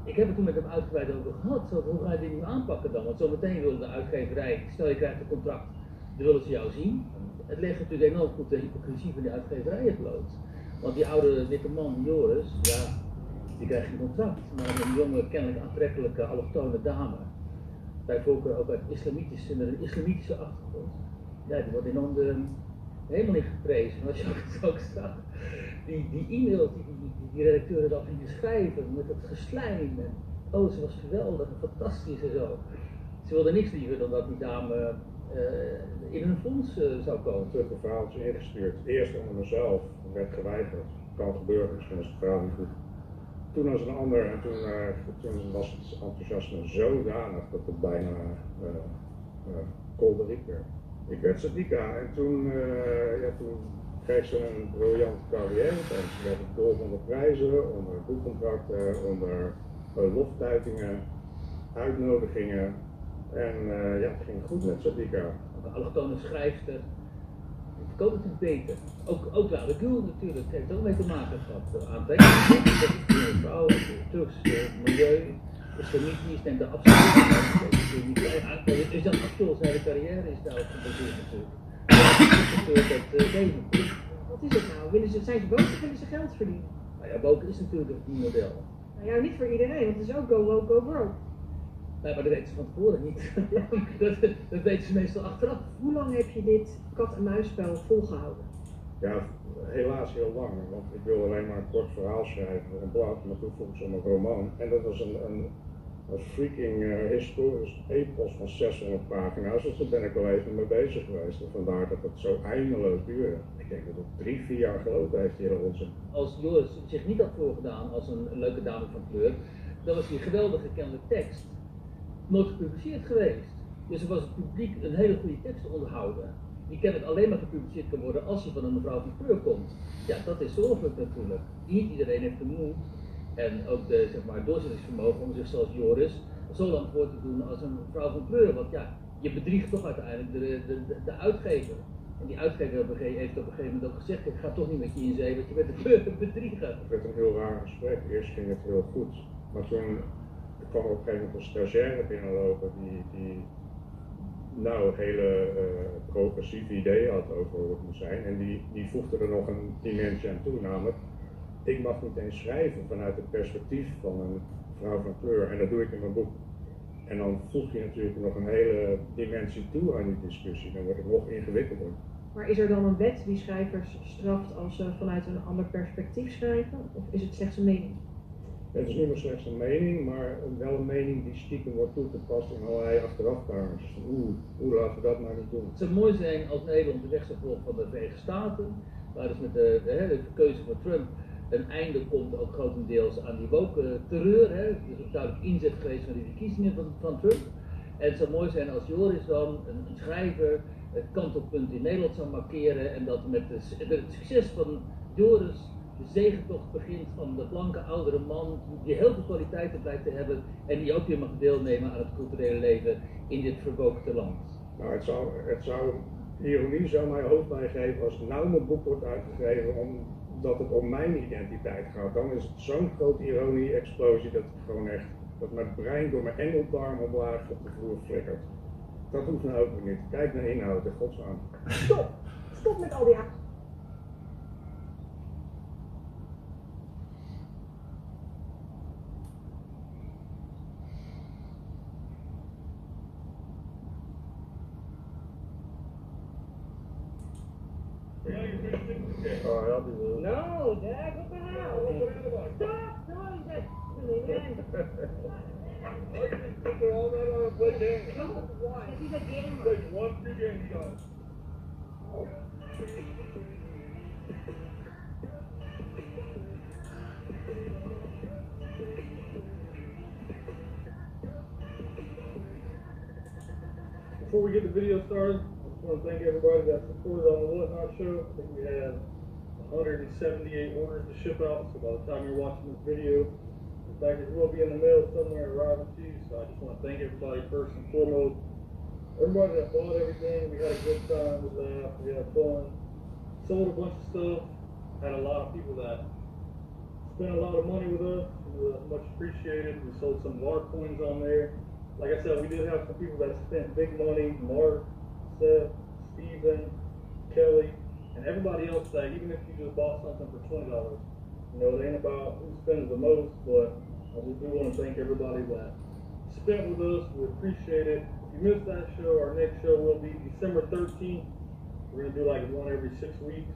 Ik heb het toen met hem uitgebreid over gehad. Zo, hoe ga je dit nu aanpakken dan? Want zometeen wilde de uitgeverij, stel je krijgt een contract, dan willen ze jou zien. Het legt natuurlijk enorm goed de hypocrisie van die uitgeverijen bloot. Want die oude witte man, Joris, ja, die krijgt geen contract. Maar een jonge, kennelijk aantrekkelijke, allochtone dame, bij voorkeur ook uit met een islamitische achtergrond, ja, die wordt enorm helemaal niet geprezen. Als je ook zag, die e-mails die redacteuren dan gingen schrijven met dat geslijm en oh, ze was geweldig en fantastisch en zo. Ze wilden niks liever dan dat die dame in een fonds zou komen. Terug een verhaaltje ingestuurd. Eerst onder mezelf, werd geweigerd. Kan gebeuren, misschien is het verhaal niet goed. Toen als een ander en toen was het enthousiasme zodanig dat het bijna kolderiek werd. Ik werd Sadiqa en toen kreeg ze een briljante carrière. En ze werd dol van de prijzen, onder boekcontracten, onder loftuitingen, uitnodigingen. En het ging goed met Sadiqa. Een allochtone schrijfster. Ik verkoop het een beter. Ook wel, de Gül natuurlijk, het heeft ook mee te maken gehad. Aantrekkelijk, vrouw, Turks milieu, islamitisch, neemt de absoluut. Is dat afschuld, zijn de carrière is daar ook gebaseerd natuurlijk. Wat is het nou? Zijn ze boos of willen ze geld verdienen? Nou ja, woke is natuurlijk een model. Nou ja, niet voor iedereen, want het is ook go woke, go broke. Nee, maar dat weten ze van tevoren niet. dat weten ze meestal achteraf. Hoe lang heb je dit kat-en-muisspel volgehouden? Ja, helaas heel lang, want ik wilde alleen maar een kort verhaal schrijven voor een blad, maar toen vroeg ze om een roman. En dat was een freaking historisch epos van 600 pagina's, dus daar ben ik al even mee bezig geweest. En vandaar dat het zo eindeloos duurde. Ik denk dat het 3-4 jaar gelopen heeft hier onze. Als Joris zich niet had voorgedaan als een leuke dame van kleur, dan was die geweldig gekende tekst nooit gepubliceerd geweest. Dus er was het publiek een hele goede tekst te onderhouden. Die kennelijk alleen maar gepubliceerd kan worden als hij van een mevrouw van kleur komt. Ja, dat is zorgelijk natuurlijk. Niet iedereen heeft de moed en ook de doorzettingsvermogen om zich zoals Joris zo lang voor te doen als een vrouw van kleur. Want ja, je bedriegt toch uiteindelijk de uitgever. En die uitgever heeft op een gegeven moment ook gezegd, ik ga toch niet met je in zee, want je bent een bedrieger. Het werd een heel raar gesprek. Eerst ging het heel goed. Maar toen kwam op een gegeven moment een stagiaire binnenlopen die nou hele progressieve ideeën had over hoe het moet zijn. En die voegde er nog een dimensie aan toe, namelijk ik mag niet eens schrijven vanuit het perspectief van een vrouw van kleur. En dat doe ik in mijn boek. En dan voeg je natuurlijk nog een hele dimensie toe aan die discussie. Dan wordt het nog ingewikkelder. Maar is er dan een wet die schrijvers straft als ze vanuit een ander perspectief schrijven? Of is het slechts een mening? Het is niet meer slechts een mening, maar wel een mening die stiekem wordt toegepast in allerlei achterafkamers. Hoe laten we dat nou niet doen? Het zou mooi zijn als Nederland de weg zou volgen van de Verenigde Staten, waar dus met de keuze van Trump een einde komt ook grotendeels aan die woke terreur. Er is ook duidelijk inzet geweest van die verkiezingen van Trump. En het zou mooi zijn als Joris dan, een schrijver, het kantelpunt in Nederland zou markeren en dat met het succes van Joris de zegentocht begint van de blanke oudere man die heel veel kwaliteiten blijkt te hebben en die ook weer mag deelnemen aan het culturele leven in dit verwookte land. Nou, het zou ironie zou mij hoofdpijn geven als nou mijn boek wordt uitgegeven omdat het om mijn identiteit gaat. Dan is het zo'n grote ironie-explosie dat het gewoon echt, dat mijn brein door mijn engeldarm omlaag op de vloer flikkert. Dat hoeft nou ook niet. Kijk naar inhoud, in godsnaam. Stop! Stop met al die haat. Oh, help you. No, Dad, what the hell? Stop doing that to me, man. They're all right on a play game. Why? He's a gamer. Take 1-2 games, guys. Before we get the video started, I just want to thank everybody that supported on the Whatnot show. I think we had 178 orders to ship out, so by the time you're watching this video, the package will be in the mail somewhere arriving to you. So I just want to thank everybody first and foremost. Everybody that bought everything, we had a good time, we laughed, we had fun, sold a bunch of stuff, had a lot of people that spent a lot of money with us, much appreciated. We sold some of our coins on there. Like I said, we did have some people that spent big money, Mark, Seth, Steven, Kelly, and everybody else that even if you just bought something for $20, you know, it ain't about who spends the most, but I just do want to thank everybody that spent with us. We appreciate it. If you missed that show, our next show will be December 13th. We're going to do like one every 6 weeks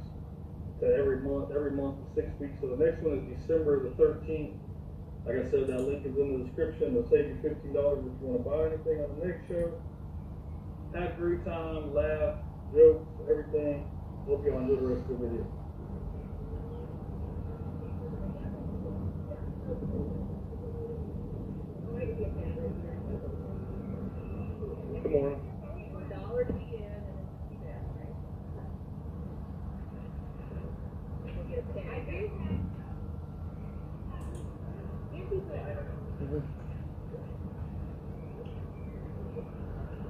to every month is 6 weeks. So the next one is December the 13th. Like I said, that link is in the description. It'll save you $15 if you want to buy anything on the next show. Have a great time, laugh, jokes, everything. Hope y'all enjoy the rest of the video. Good morning. $1 to begin and then keep it out, right? We'll get a pen.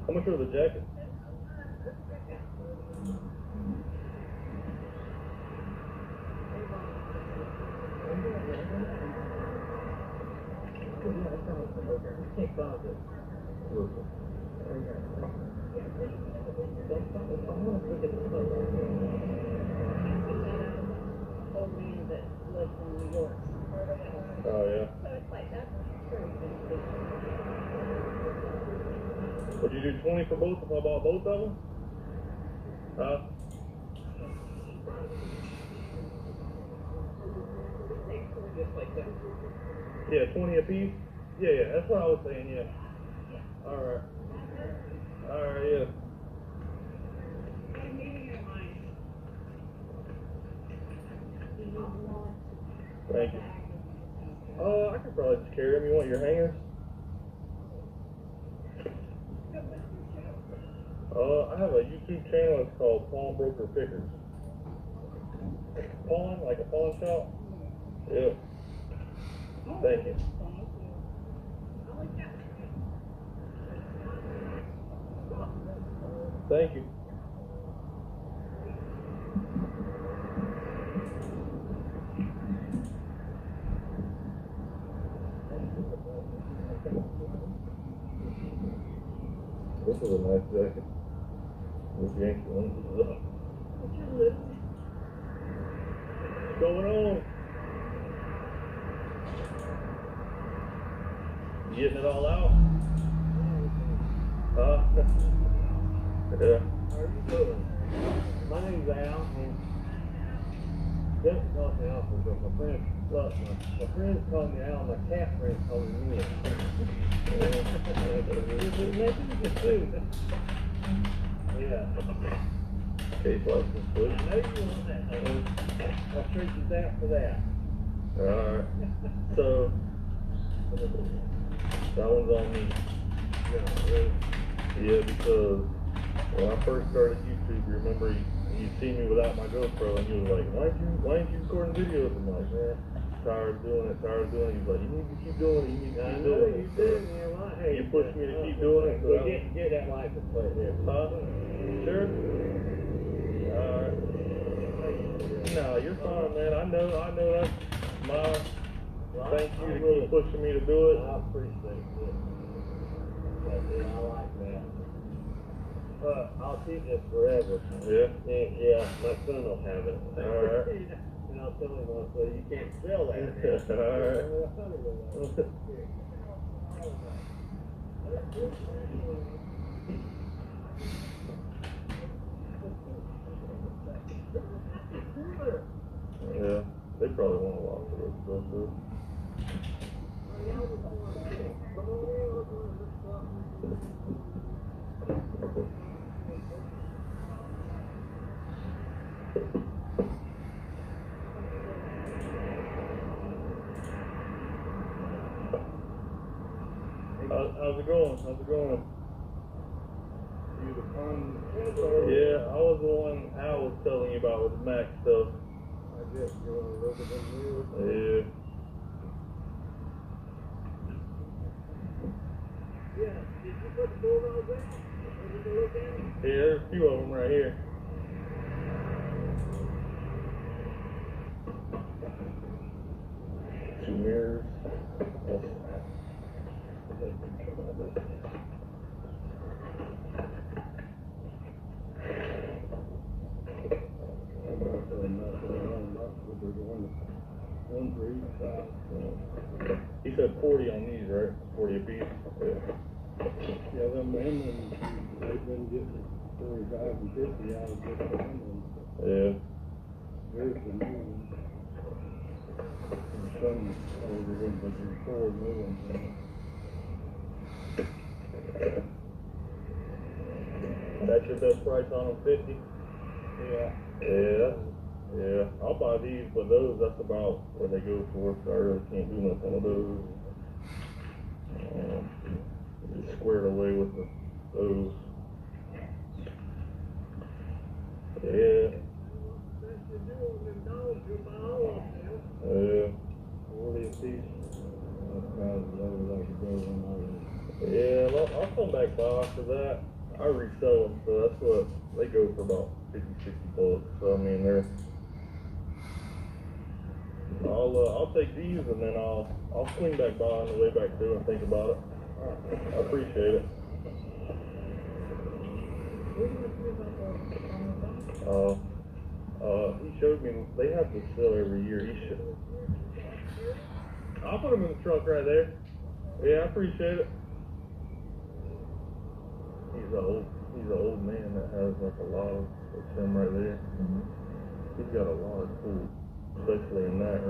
How much was the jacket? Old man that lives in New York. Oh, yeah. So it's like that's Would you do 20 for both if I bought both of them? just like that. Yeah, 20 a piece? Yeah, that's what I was saying, yeah. Alright. Alright, yeah. Thank you. I could probably just carry them. You want your hangers? I have a YouTube channel. It's called Pawnbroker Pickers. Pawn, like a pawn shop? Yeah. Thank you. Thank you. This is a nice jacket. This Yankee one is up. What's going on? You getting it all out? Yeah. How are you doing? My name's Al. Just called me Al because my friends, look, my friends call me Al, my cat friends call me Neil. Yeah. Case license, please. I know you want that. I'll treat you that for that. Alright. So, that one's on me. Yeah, because when I first started YouTube, you remember you see me without my GoPro and you was like, why ain't you recording videos? I'm like, man, tired of doing it. He's like, you need to keep doing it, You pushed me to keep doing it. We didn't get that license plate there. Huh? Sure? Alright. No, you're fine, man. I know that's my thank you to keep pushing me to do it. I appreciate it. I like that. I'll keep this forever. Yeah? Yeah, my son will have it. Alright. And I'll tell him, I'll say, you can't sell that. Alright. Yeah, they probably want a lot for this stuff too. How's it going? You the fun? Yeah, I was the one Al was telling you about with the Mac stuff. I guess you're a little bit new. Yeah. Yeah, did you put the bulldogs out? So we can look at them? Yeah, there's a few of them right here. Two mirrors. He said 40 on these, right? 40 a piece. Yeah, them Inlands, they've been getting 45 and 50 out of just the Inlands. Yeah. Here's the new ones. And some older ones, but there's 4 new ones. That's your best price on them, 50? Yeah. Yeah, I'll buy these, but those, that's about what they go for, so I really can't do nothing with those. Just squared away with those. Yeah. Yeah. What is these? Yeah, I'll come back by after that. I resell them, so that's what they go for, about 50, 60 bucks. So I mean, I'll take these and then I'll swing back by on the way back through and think about it. I appreciate it. He showed me they have this sale every year. I'll put them in the truck right there. Yeah, I appreciate it. He's an old man that has like a lot of him right there. He's got a lot of tools, especially in that.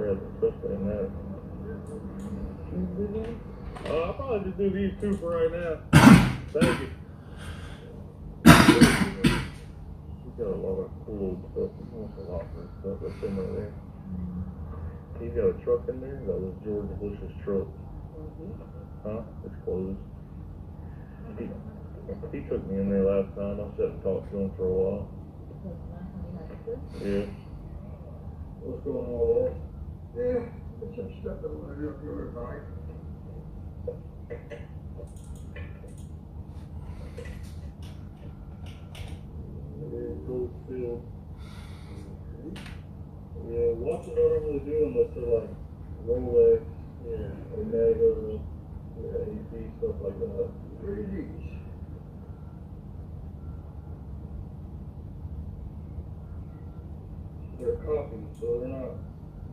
I'll probably just do these two for right now. Thank you. We got a lot of cool stuff. He wants a lot for stuff that's in there. He's got a truck in there. That was George Bush's truck. Huh? It's closed. He took me in there last time. I sat and talked to him for a while. Yeah. What's going on with that? Yeah, it's some stuff that I don't know about. Gold field. Yeah, watches I don't really do unless they're like Rolex, Omega, EP, stuff like that. What are these? They're copies, so they're not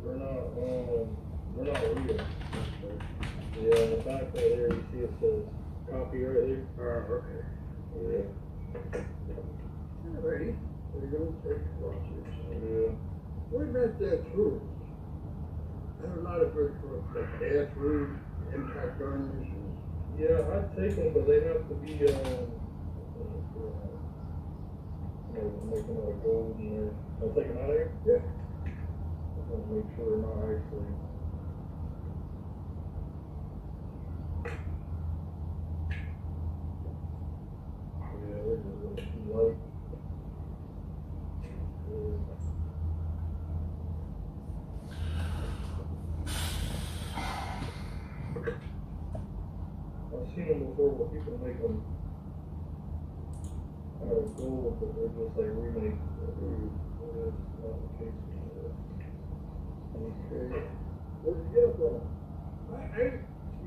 real. Yeah, in the back right there, you see it says copy right there. Okay. Yeah. Alrighty. There you go. Take watches. Yeah. What about that food? I have a lot of good food, like air food, impact guns. Yeah, I'd take them, but they have to be, making out of gold and they're, I'll take them out of here? Yeah. I'll make sure they're not actually. Yeah, they're just a little too light. I've seen them before where people make them out of gold, but they're just like remakes. That's not the case. Okay. Where'd you get it from?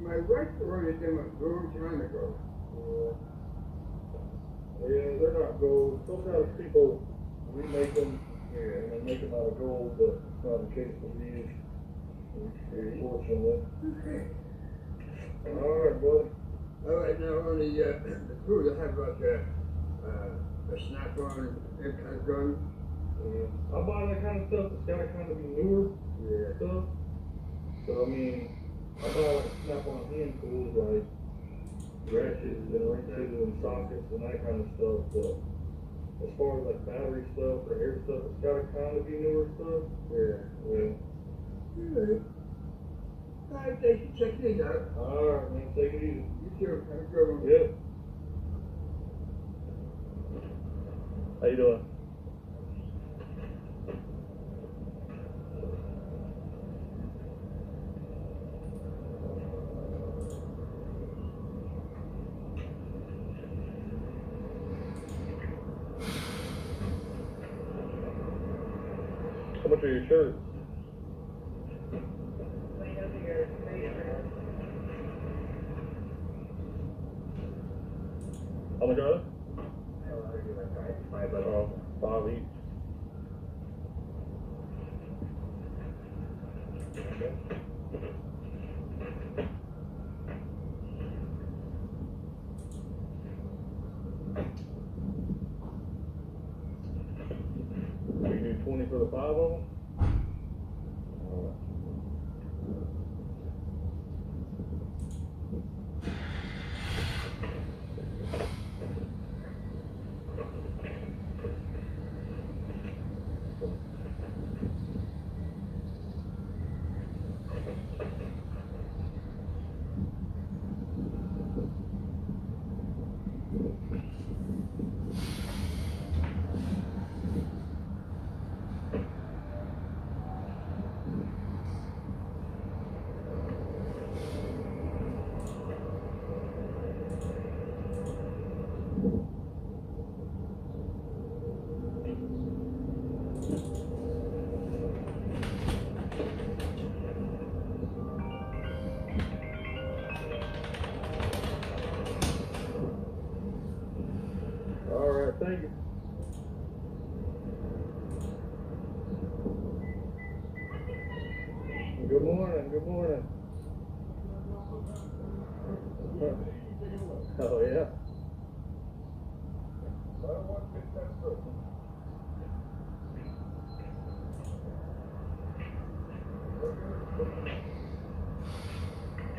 My wife ordered them a long time ago. Yeah, they're not gold. Sometimes people remake them and they make them out of gold, but it's not the case with these. Unfortunately. Okay. Alright, buddy. Alright, now on the food, I have like a snap-on impact gun. I buy that kind of stuff. It's gotta kind of be newer stuff. So I mean, I buy like snap-on hand tools like ratchets and wrenches and sockets and that kind of stuff. But as far as like battery stuff or air stuff, it's gotta kind of be newer stuff. Yeah. Alright. Alright, thank you. Check these out. Alright, man. Take it easy. You too. Have a good one. Yep. How you doing? How much are your shirts? How much are they? Five each. You do 20 for the 5 of them? Alright, thank you. Good morning, good morning. Oh, yeah.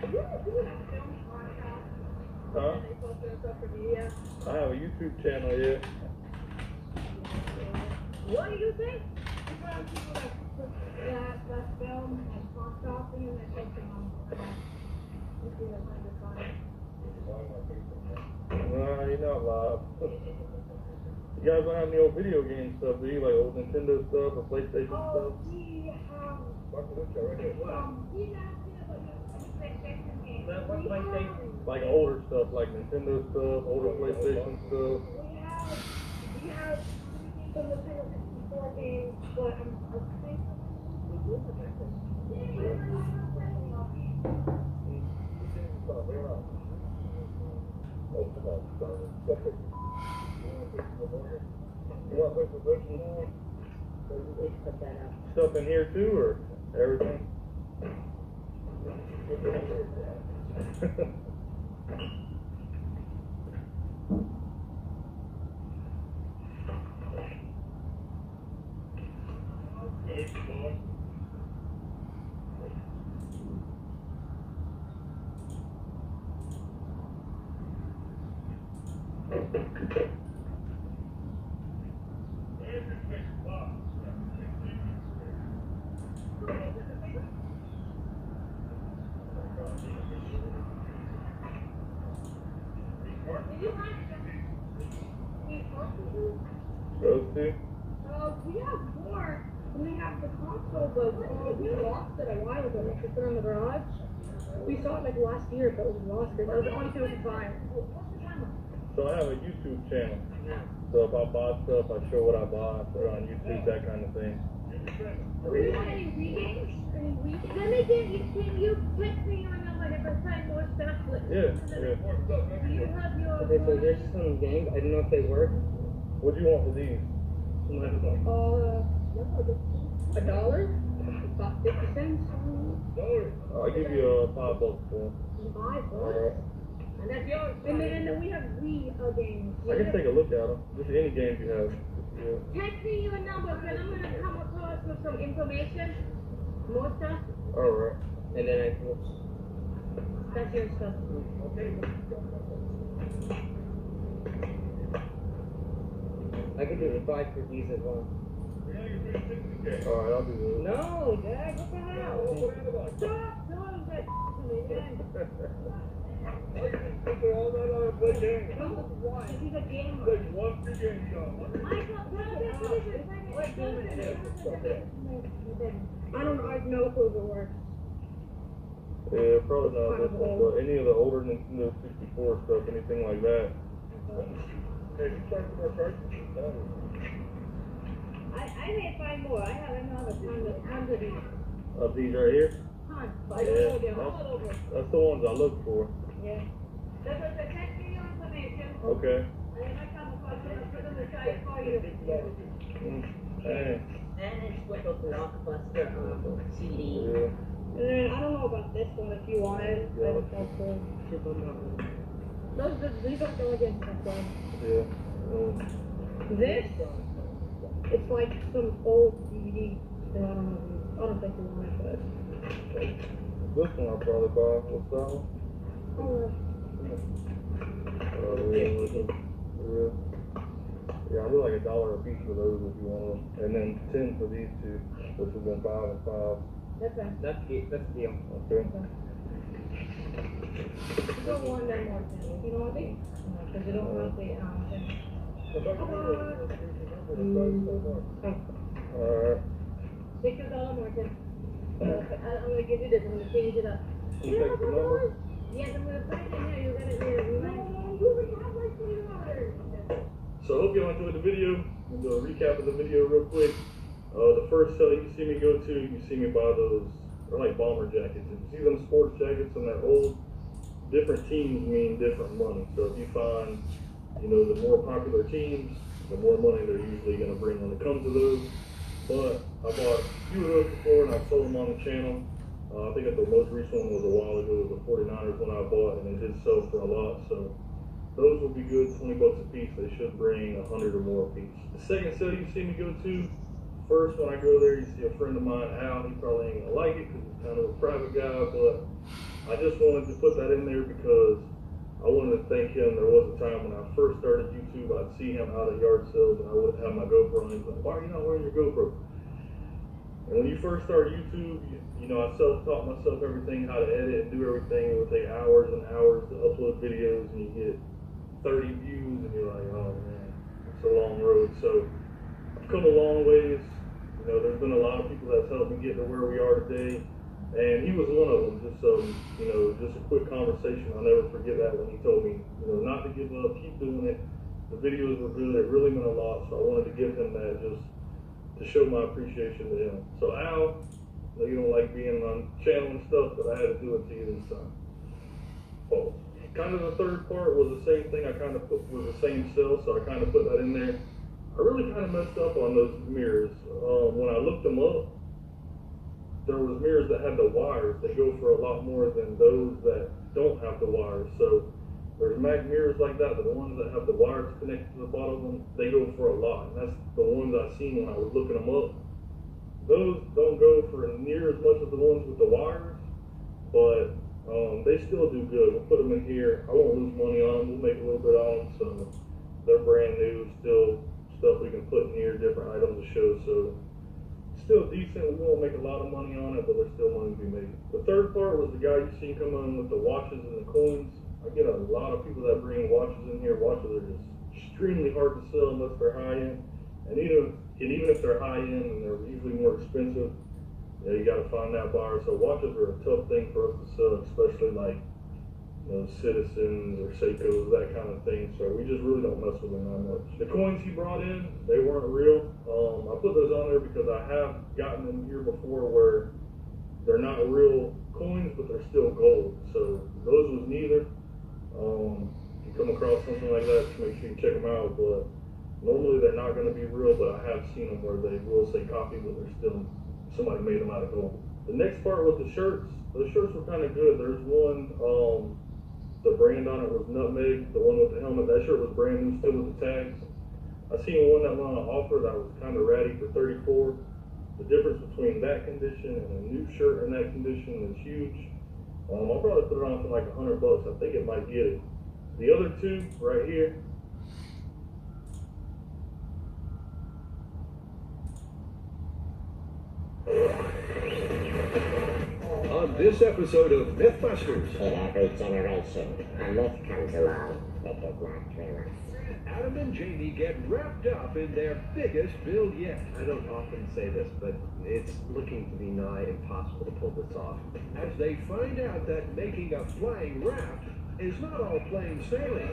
Huh? I have a YouTube channel, yeah. What do you think? People that put that film and podcast and then take them on. Nah, you're not live. You guys don't have any old video game stuff, do you? Like old Nintendo stuff or PlayStation stuff? We have What's PlayStation? Like older stuff, like Nintendo stuff, older PlayStation stuff. We have some Nintendo 64 games, but I think we do have that. Stuff in here too, or everything? Those two? We have more. We have the console, but we lost it a while ago. We put it in the garage. We saw it like last year, but we lost it. That was the only thing we could buy. So I have a YouTube channel. So if I buy stuff, I show what I buy, put it on YouTube, that kind of thing. Do you want any readings? Let me get you. Can you click me on the whatever find more stuff? Yeah, Do you have your? Okay, so here's some games. I don't know if they work. What do you want for these? $1, about 50 cents. I'll give you $5 for them. $5. Alright. And that's yours. And then we have Wii games. I can take a look at them. Just any games you have. Yeah. Text me your number, because I'm going to come across with some information. More stuff. Alright. And then I can. That's your stuff. I could do the 5 for these as well. Alright, I'll do those. No, Dad, what the hell? Stop doing that to me, man. He's a gamer. I don't know, I have no clue if it works. Yeah, probably not this one, but any of the older Nintendo 64 stuff, anything like that. I may find more. I have another tons of these. Of these right here? Tons. But I don't know, they're all over. That's the ones I look for. Yeah. That's what the text me your information. Okay. And then I come across it, I'll put them aside for you. Hey. And it's with a blockbuster CD. Yeah. And then I don't know about this one if you want it. Yeah. I would also. These are still against that one. Yeah. This, it's like some old DVD. I don't think you want it, but. This one I'll probably buy. What's that one? Yeah, I do like $1 a piece for those if you want them. And then 10 for these two, which would have been 5 and 5. That's the deal. Okay. You don't want them more than, you know what I mean? Because you don't want the, Alright. take $1 more than. I'm gonna give you this, I'm gonna change it up. You take the number? Yes, I'm gonna put it in here, you got it there. So I hope y'all enjoyed the video. We'll do a recap of the video real quick. The first sale you see me go to, you see me buy those, they're like bomber jackets. If you see them sports jackets and they're old, different teams mean different money. So if you find, you know, the more popular teams, the more money they're usually going to bring when it comes to those. But I bought a few of those before and I've sold them on the channel. I think the most recent one was a while ago. It was the 49ers one I bought and it did sell for a lot. So those will be good, $20 a piece. They should bring 100 or more a piece. The second sale you see me go to, first when I go there, you see a friend of mine, Al. He probably ain't gonna like it because he's kind of a private guy, but I just wanted to put that in there because I wanted to thank him. There was a time when I first started YouTube, I'd see him out at yard sales and I would have my GoPro and he'd be like, why are you not wearing your GoPro? And when you first start YouTube, you know, I self-taught myself everything, how to edit and do everything. It would take hours and hours to upload videos and you get 30 views and you're like, oh man, it's a long road. So I've come a long ways. You know, there's been a lot of people that's helped me get to where we are today. And he was one of them. Just, you know, just a quick conversation. I'll never forget that when he told me, you know, not to give up, keep doing it. The videos were good. It really meant a lot. So I wanted to give him that just to show my appreciation to him. So Al, I know you don't like being on channel and stuff, but I had to do it to you this time. Oh, kind of the third part was the same thing. I kind of put was the same cell, so I kind of put that in there. I really kind of messed up on those mirrors. When I looked them up, there was mirrors that had the wires. They go for a lot more than those that don't have the wires. So there's mag mirrors like that, but the ones that have the wires connected to the bottom of them, they go for a lot. And that's the ones I seen when I was looking them up. Those don't go for near as much as the ones with the wires, but they still do good. We'll put them in here. I won't lose money on them. We'll make a little bit on them, so they're brand new. Still stuff we can put in here, different items to show. So still decent. We won't make a lot of money on it, but there's still money to be made. The third part was the guy you seen come in with the watches and the coins. I get a lot of people that bring watches in here. Watches are just extremely hard to sell unless they're high end. And even if they're high end and they're usually more expensive, you got to find that buyer. So watches are a tough thing for us to sell, especially like, you know, Citizens or Seikos, that kind of thing. So we just really don't mess with them that much. The coins he brought in, they weren't real. I put those on there because I have gotten them here before where they're not real coins, but they're still gold. So those was neither. If you come across something like that, just make sure you check them out. But normally they're not going to be real, but I have seen them where they will say copy, but they're still, somebody made them out of gold. The next part was the shirts. Those shirts were kind of good. There's one, the brand on it was Nutmeg, the one with the helmet. That shirt was brand new, still with the tags. I seen one that went on offer that was kind of ratty for $34. The difference between that condition and a new shirt in that condition is huge. I'll probably put it on for like $100. I think it might get it. The other two right here. On this episode of Mythbusters, in every generation, a myth comes along that does not thrill us. Adam and Jamie get wrapped up in their biggest build yet. I don't often say this, but it's looking to be nigh impossible to pull this off. As they find out that making a flying raft is not all plain sailing.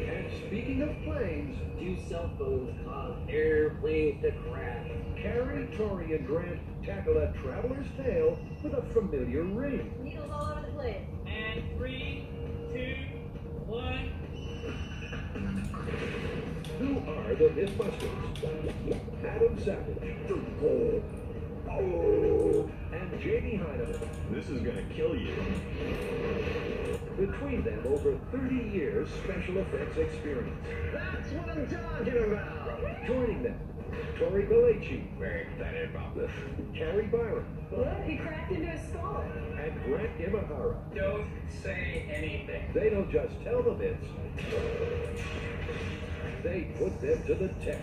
And speaking of planes, 2 cell phones cause airplanes to crash. Carrie, Tori, and Grant tackle a traveler's tale with a familiar ring. Needles all over the place. And 3, 2, 1. Who are the Mythbusters? Adam Savage. And Jamie Hyneman. This is gonna kill you. Between them, over 30 years special effects experience. That's what I'm talking about! Joining them, Tori Belleci. Very excited about this. Carrie Byron. Look, he cracked into his skull. And Grant Imahara. Don't say anything. They don't just tell the myths, they put them to the test.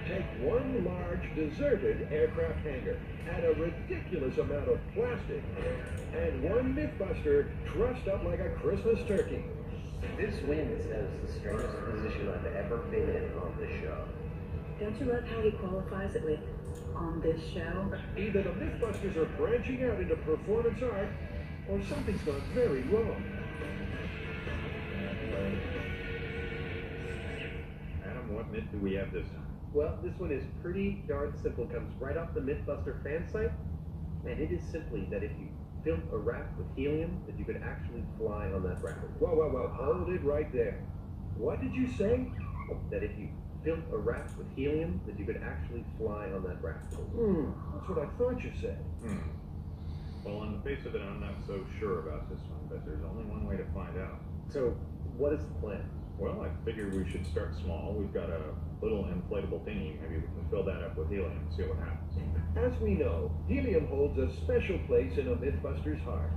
Take one large deserted aircraft hangar, add a ridiculous amount of plastic, and one Mythbuster trussed up like a Christmas turkey. This wind is the strangest position I've ever been in on this show. Don't you love how he qualifies it with on this show? Either the Mythbusters are branching out into performance art, or something's gone very wrong. Adam, what myth do we have this time? Well, this one is pretty darn simple. Comes right off the Mythbuster fan site, and it is simply that if you built a raft with helium, that you could actually fly on that raft. Whoa, hold it right there. What did you say? That if you built a raft with helium, that you could actually fly on that raft. That's what I thought you said. Well, on the face of it, I'm not so sure about this one, but there's only one way to find out. So, what is the plan? Well, I figured we should start small. We've got a little inflatable dinghy. Maybe we can fill that up with helium and see what happens. As we know, helium holds a special place in a Mythbuster's heart.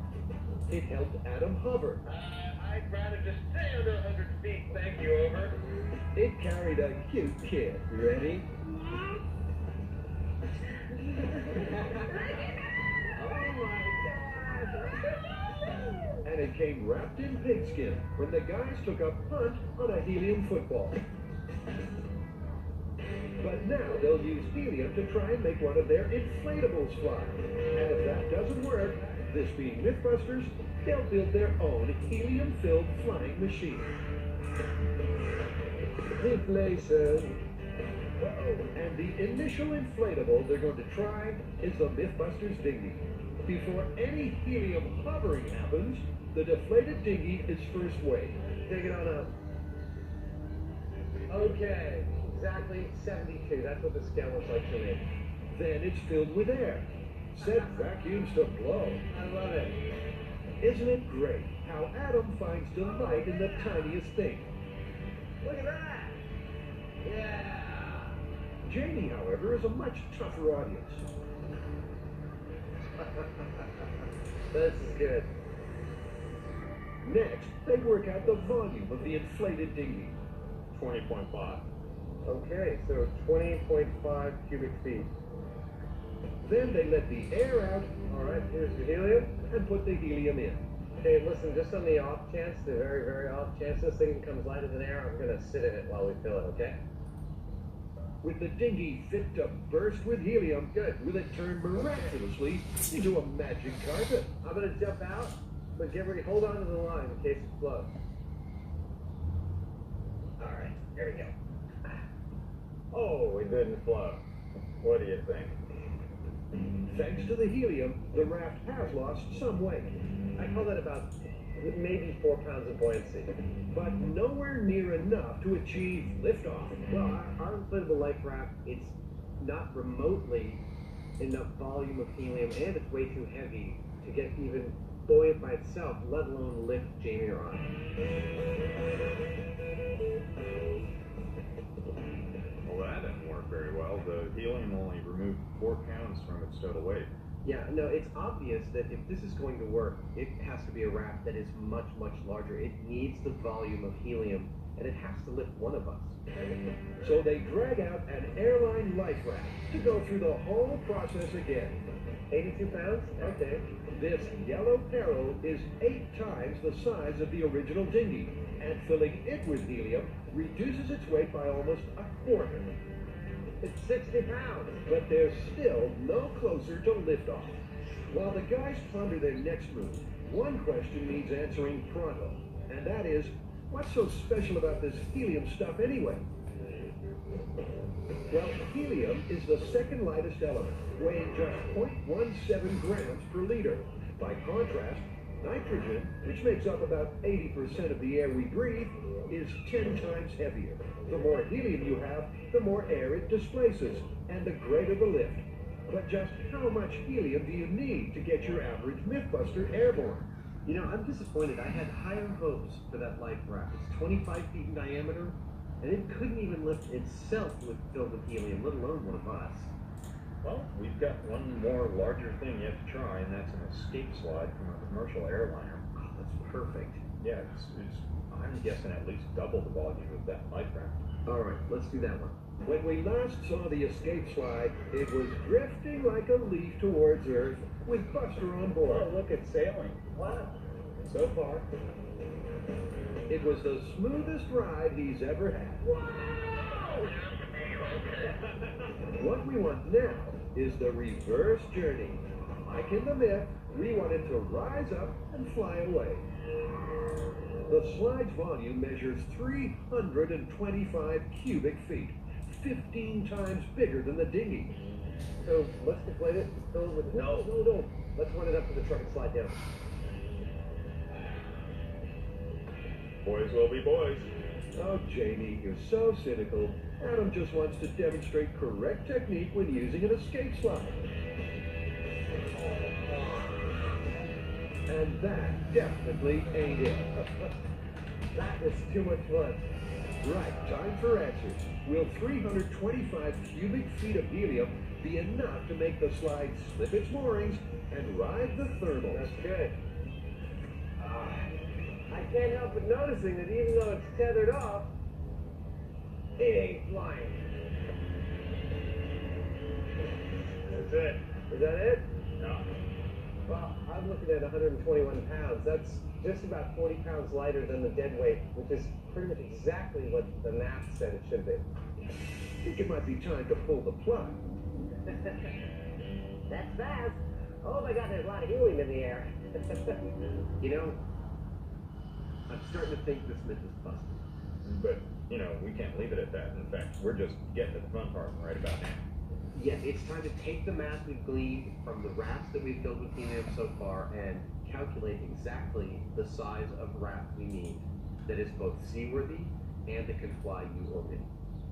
It helped Adam hover. I'd rather just stay under 100 feet, thank you, over. It carried a cute kid. Ready? And it came wrapped in pigskin when the guys took a punt on a helium football. But now they'll use helium to try and make one of their inflatables fly. And if that doesn't work, this being Mythbusters, they'll build their own helium-filled flying machine. Deflation. And the initial inflatable they're going to try is the Mythbusters dinghy. Before any helium hovering happens, the deflated dinghy is first wave. Take it on up. Okay, exactly 72. That's what the scale looks like to me. Then it's filled with air. Set vacuums to blow. I love it. Isn't it great how Adam finds delight in the tiniest thing? Look at that! Yeah! Jamie, however, is a much tougher audience. This is good. Next, they work out the volume of the inflated dinghy. 20.5. Okay, so 20.5 cubic feet. Then they let the air out. All right, here's the helium. And put the helium in. Okay, listen, just on the off chance, the very, very off chance this thing becomes lighter than air, I'm going to sit in it while we fill it, okay? With the dinghy fit to burst with helium, will it turn miraculously into a magic carpet? I'm going to jump out, but get ready, hold on to the line in case it floats. All right, here we go. Oh, it didn't float. What do you think? Thanks to the helium, the raft has lost some weight. I call that about maybe 4 pounds of buoyancy. But nowhere near enough to achieve liftoff. Well, our inflatable life raft, it's not remotely enough volume of helium, and it's way too heavy to get even buoyant by itself, let alone lift Jamie or I. Well, that didn't work very well. The helium only removed 4 pounds from its total weight. Yeah, no, it's obvious that if this is going to work, it has to be a raft that is much, much larger. It needs the volume of helium, and it has to lift one of us. So they drag out an airline life raft to go through the whole process again. 82 pounds? Okay. This yellow peril is 8 times the size of the original dinghy, and filling it with helium reduces its weight by almost a quarter. It's 60 pounds. But they're still no closer to liftoff. While the guys ponder their next move, one question needs answering pronto, and that is, what's so special about this helium stuff anyway? Well, helium is the second lightest element, weighing just 0.17 grams per liter. By contrast, nitrogen, which makes up about 80% of the air we breathe, is 10 times heavier. The more helium you have, the more air it displaces, and the greater the lift. But just how much helium do you need to get your average Mythbuster airborne? You know, I'm disappointed. I had higher hopes for that life raft. It's 25 feet in diameter, and it couldn't even lift itself with filled with helium, let alone one of us. Well, we've got one more larger thing yet to try, and that's an escape slide from a commercial airliner. Oh, that's perfect. Yeah, I'm guessing at least double the volume of that life raft. All right, let's do that one. When we last saw the escape slide, it was drifting like a leaf towards Earth with Buster on board. Oh, look, it's sailing. Wow. So far, it was the smoothest ride he's ever had. Wow! What we want now is the reverse journey. Like in the myth, we wanted to rise up and fly away. The slide's volume measures 325 cubic feet, 15 times bigger than the dinghy. So let's deflate it, fill it with... No. Let's run it up to the truck and slide down. Boys will be boys. Oh, Jamie, you're so cynical. Adam just wants to demonstrate correct technique when using an escape slide. And that definitely ain't it. That is too much fun. Right, time for answers. Will 325 cubic feet of helium be enough to make the slide slip its moorings and ride the thermals? That's good. I can't help but noticing that even though it's tethered off, it ain't flying. That's it. Is that it? No. Well, I'm looking at 121 pounds. That's just about 40 pounds lighter than the dead weight, which is pretty much exactly what the math said it should be. I think it might be time to pull the plug. That's fast. Oh my God, there's a lot of helium in the air. You know, I'm starting to think this myth is busted. But, you know, we can't leave it at that. In fact, we're just getting to the fun part right about now. Yes, it's time to take the math we've gleaned from the rafts that we've filled with helium so far and calculate exactly the size of raft we need that is both seaworthy and that can fly you or me.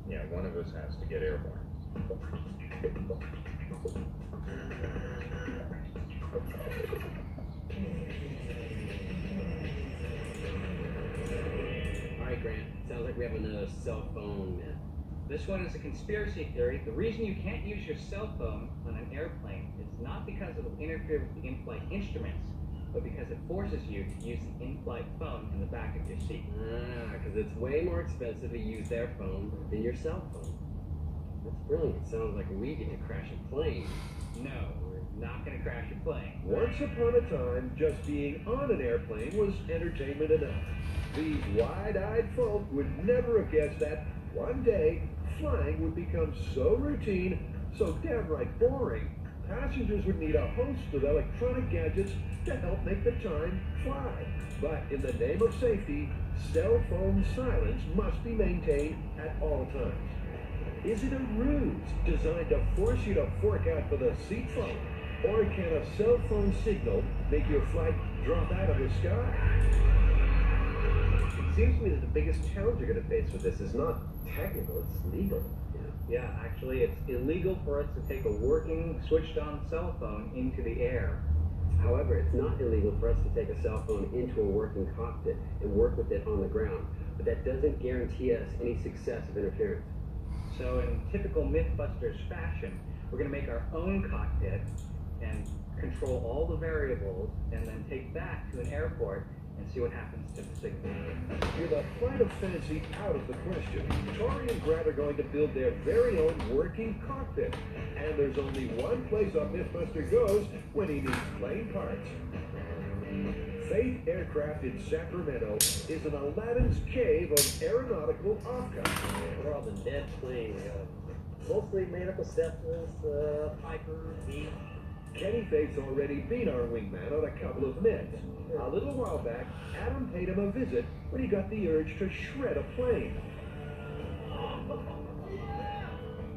Yeah, one of us has to get airborne. Alright, Grant. Sounds like we have another cell phone myth. This one is a conspiracy theory. The reason you can't use your cell phone on an airplane is not because it will interfere with the in-flight instruments, but because it forces you to use the in-flight phone in the back of your seat. Because it's way more expensive to use their phone than your cell phone. That's brilliant. It sounds like we get to crash a plane. No, we're not going to crash a plane. Once upon a time, just being on an airplane was entertainment enough. These wide-eyed folk would never have guessed that one day flying would become so routine, so downright boring, passengers would need a host of electronic gadgets to help make the time fly. But in the name of safety, cell phone silence must be maintained at all times. Is it a ruse designed to force you to fork out for the seat phone? Or can a cell phone signal make your flight drop out of the sky? It seems to me that the biggest challenge you're going to face with this is not technical, it's legal. Yeah, actually, it's illegal for us to take a working, switched-on cell phone into the air. However, it's not illegal for us to take a cell phone into a working cockpit and work with it on the ground. But that doesn't guarantee us any success of interference. So in typical Mythbusters fashion, we're going to make our own cockpit and control all the variables and then take that to an airport and see what happens to the signal. With a flight of fancy out of the question, Tori and Grant are going to build their very own working cockpit. And there's only one place a Mythbuster goes when he needs plane parts. Faith Aircraft in Sacramento is an Aladdin's cave of aeronautical offcuts. We're all the dead planes. Mostly made up of Cessnas, Pipers, Beech. Kenny Faith's already been our wingman on a couple of Myths. A little while back, Adam paid him a visit when he got the urge to shred a plane.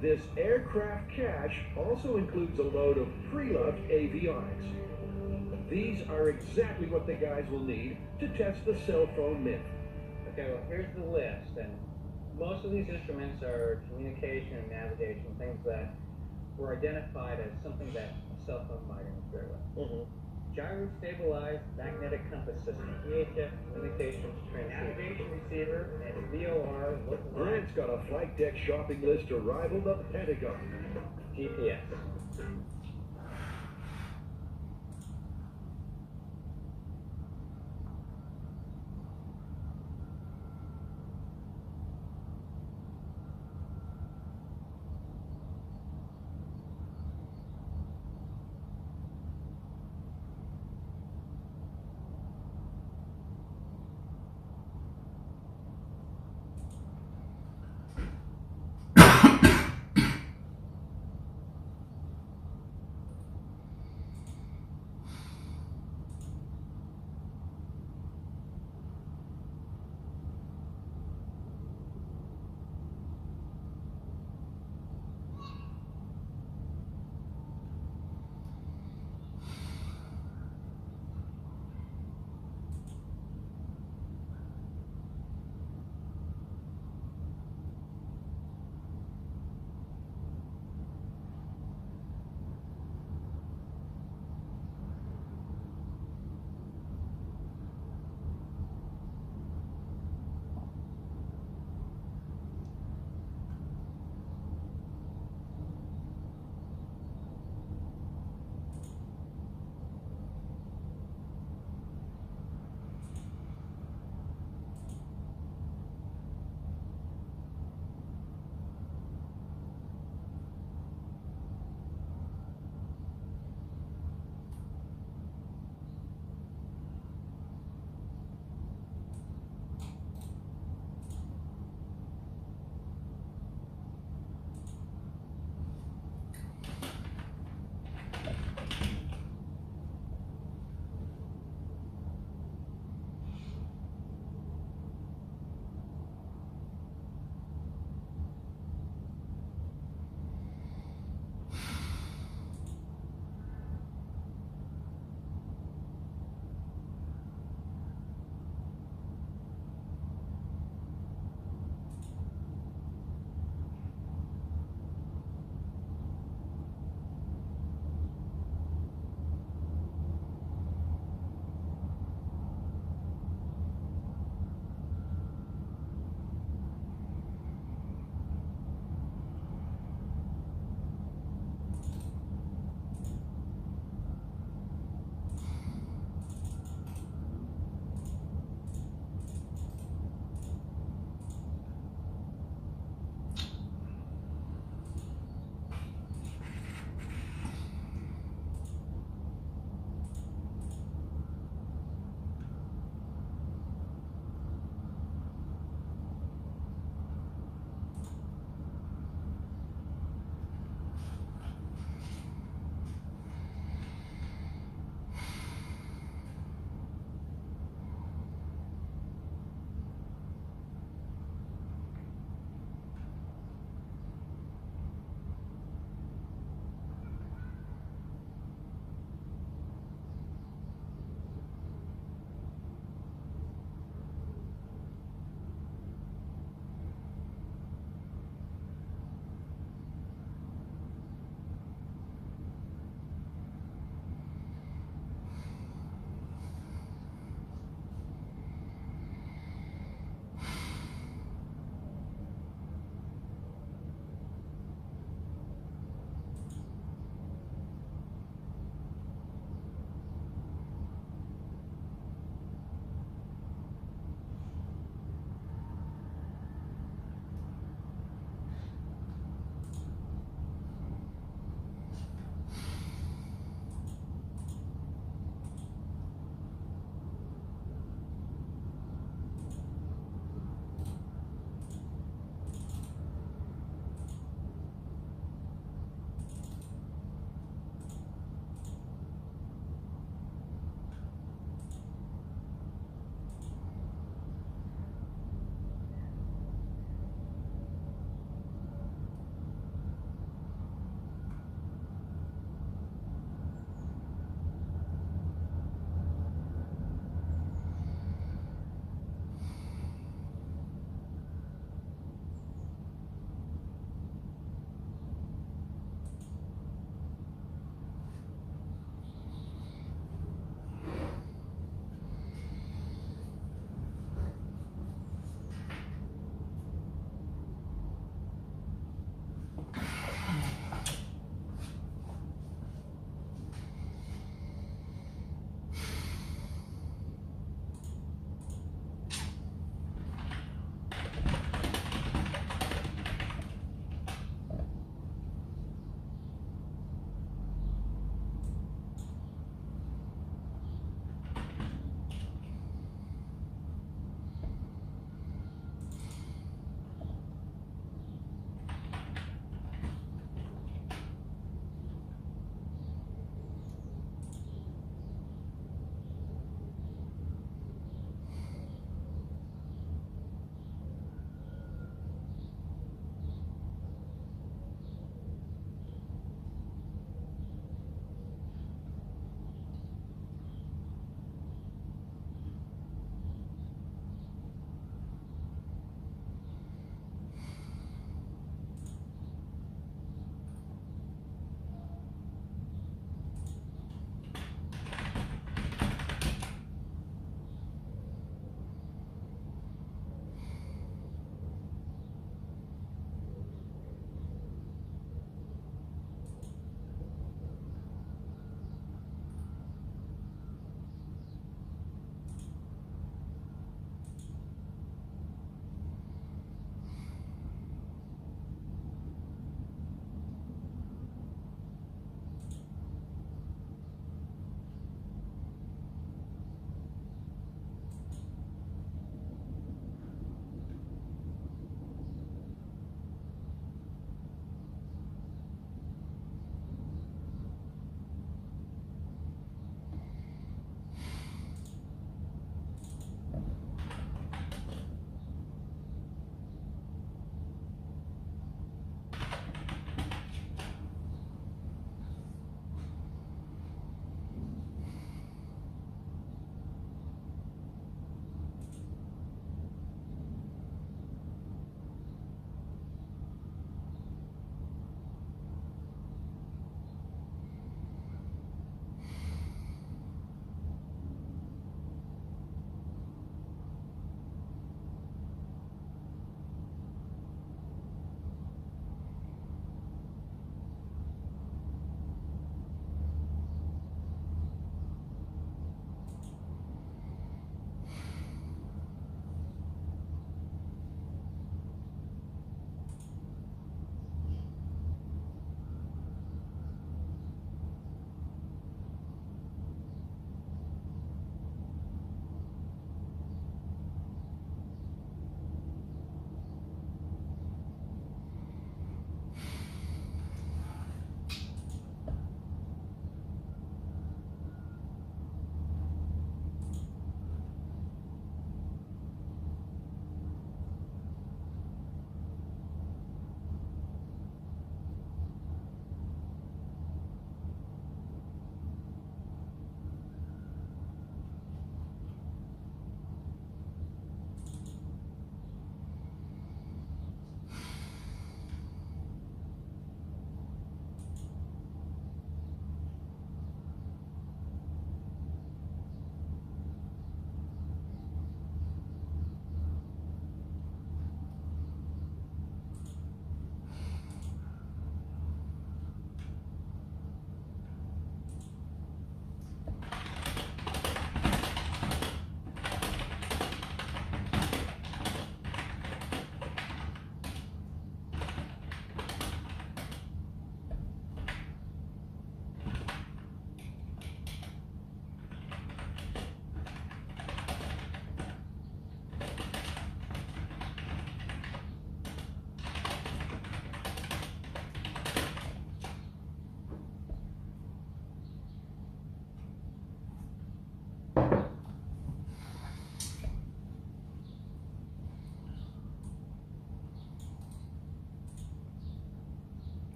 This aircraft cache also includes a load of pre-loved avionics. These are exactly what the guys will need to test the cell phone myth. Okay, well, here's the list, and most of these instruments are communication and navigation, things that were identified as something that a cell phone might interfere with. Gyro-stabilized magnetic compass system, VHF communications transceiver, navigation receiver, and VOR local. Grant's got a flight deck shopping list to rival the Pentagon. GPS.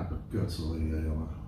Lijpe kutsel hier, jongen.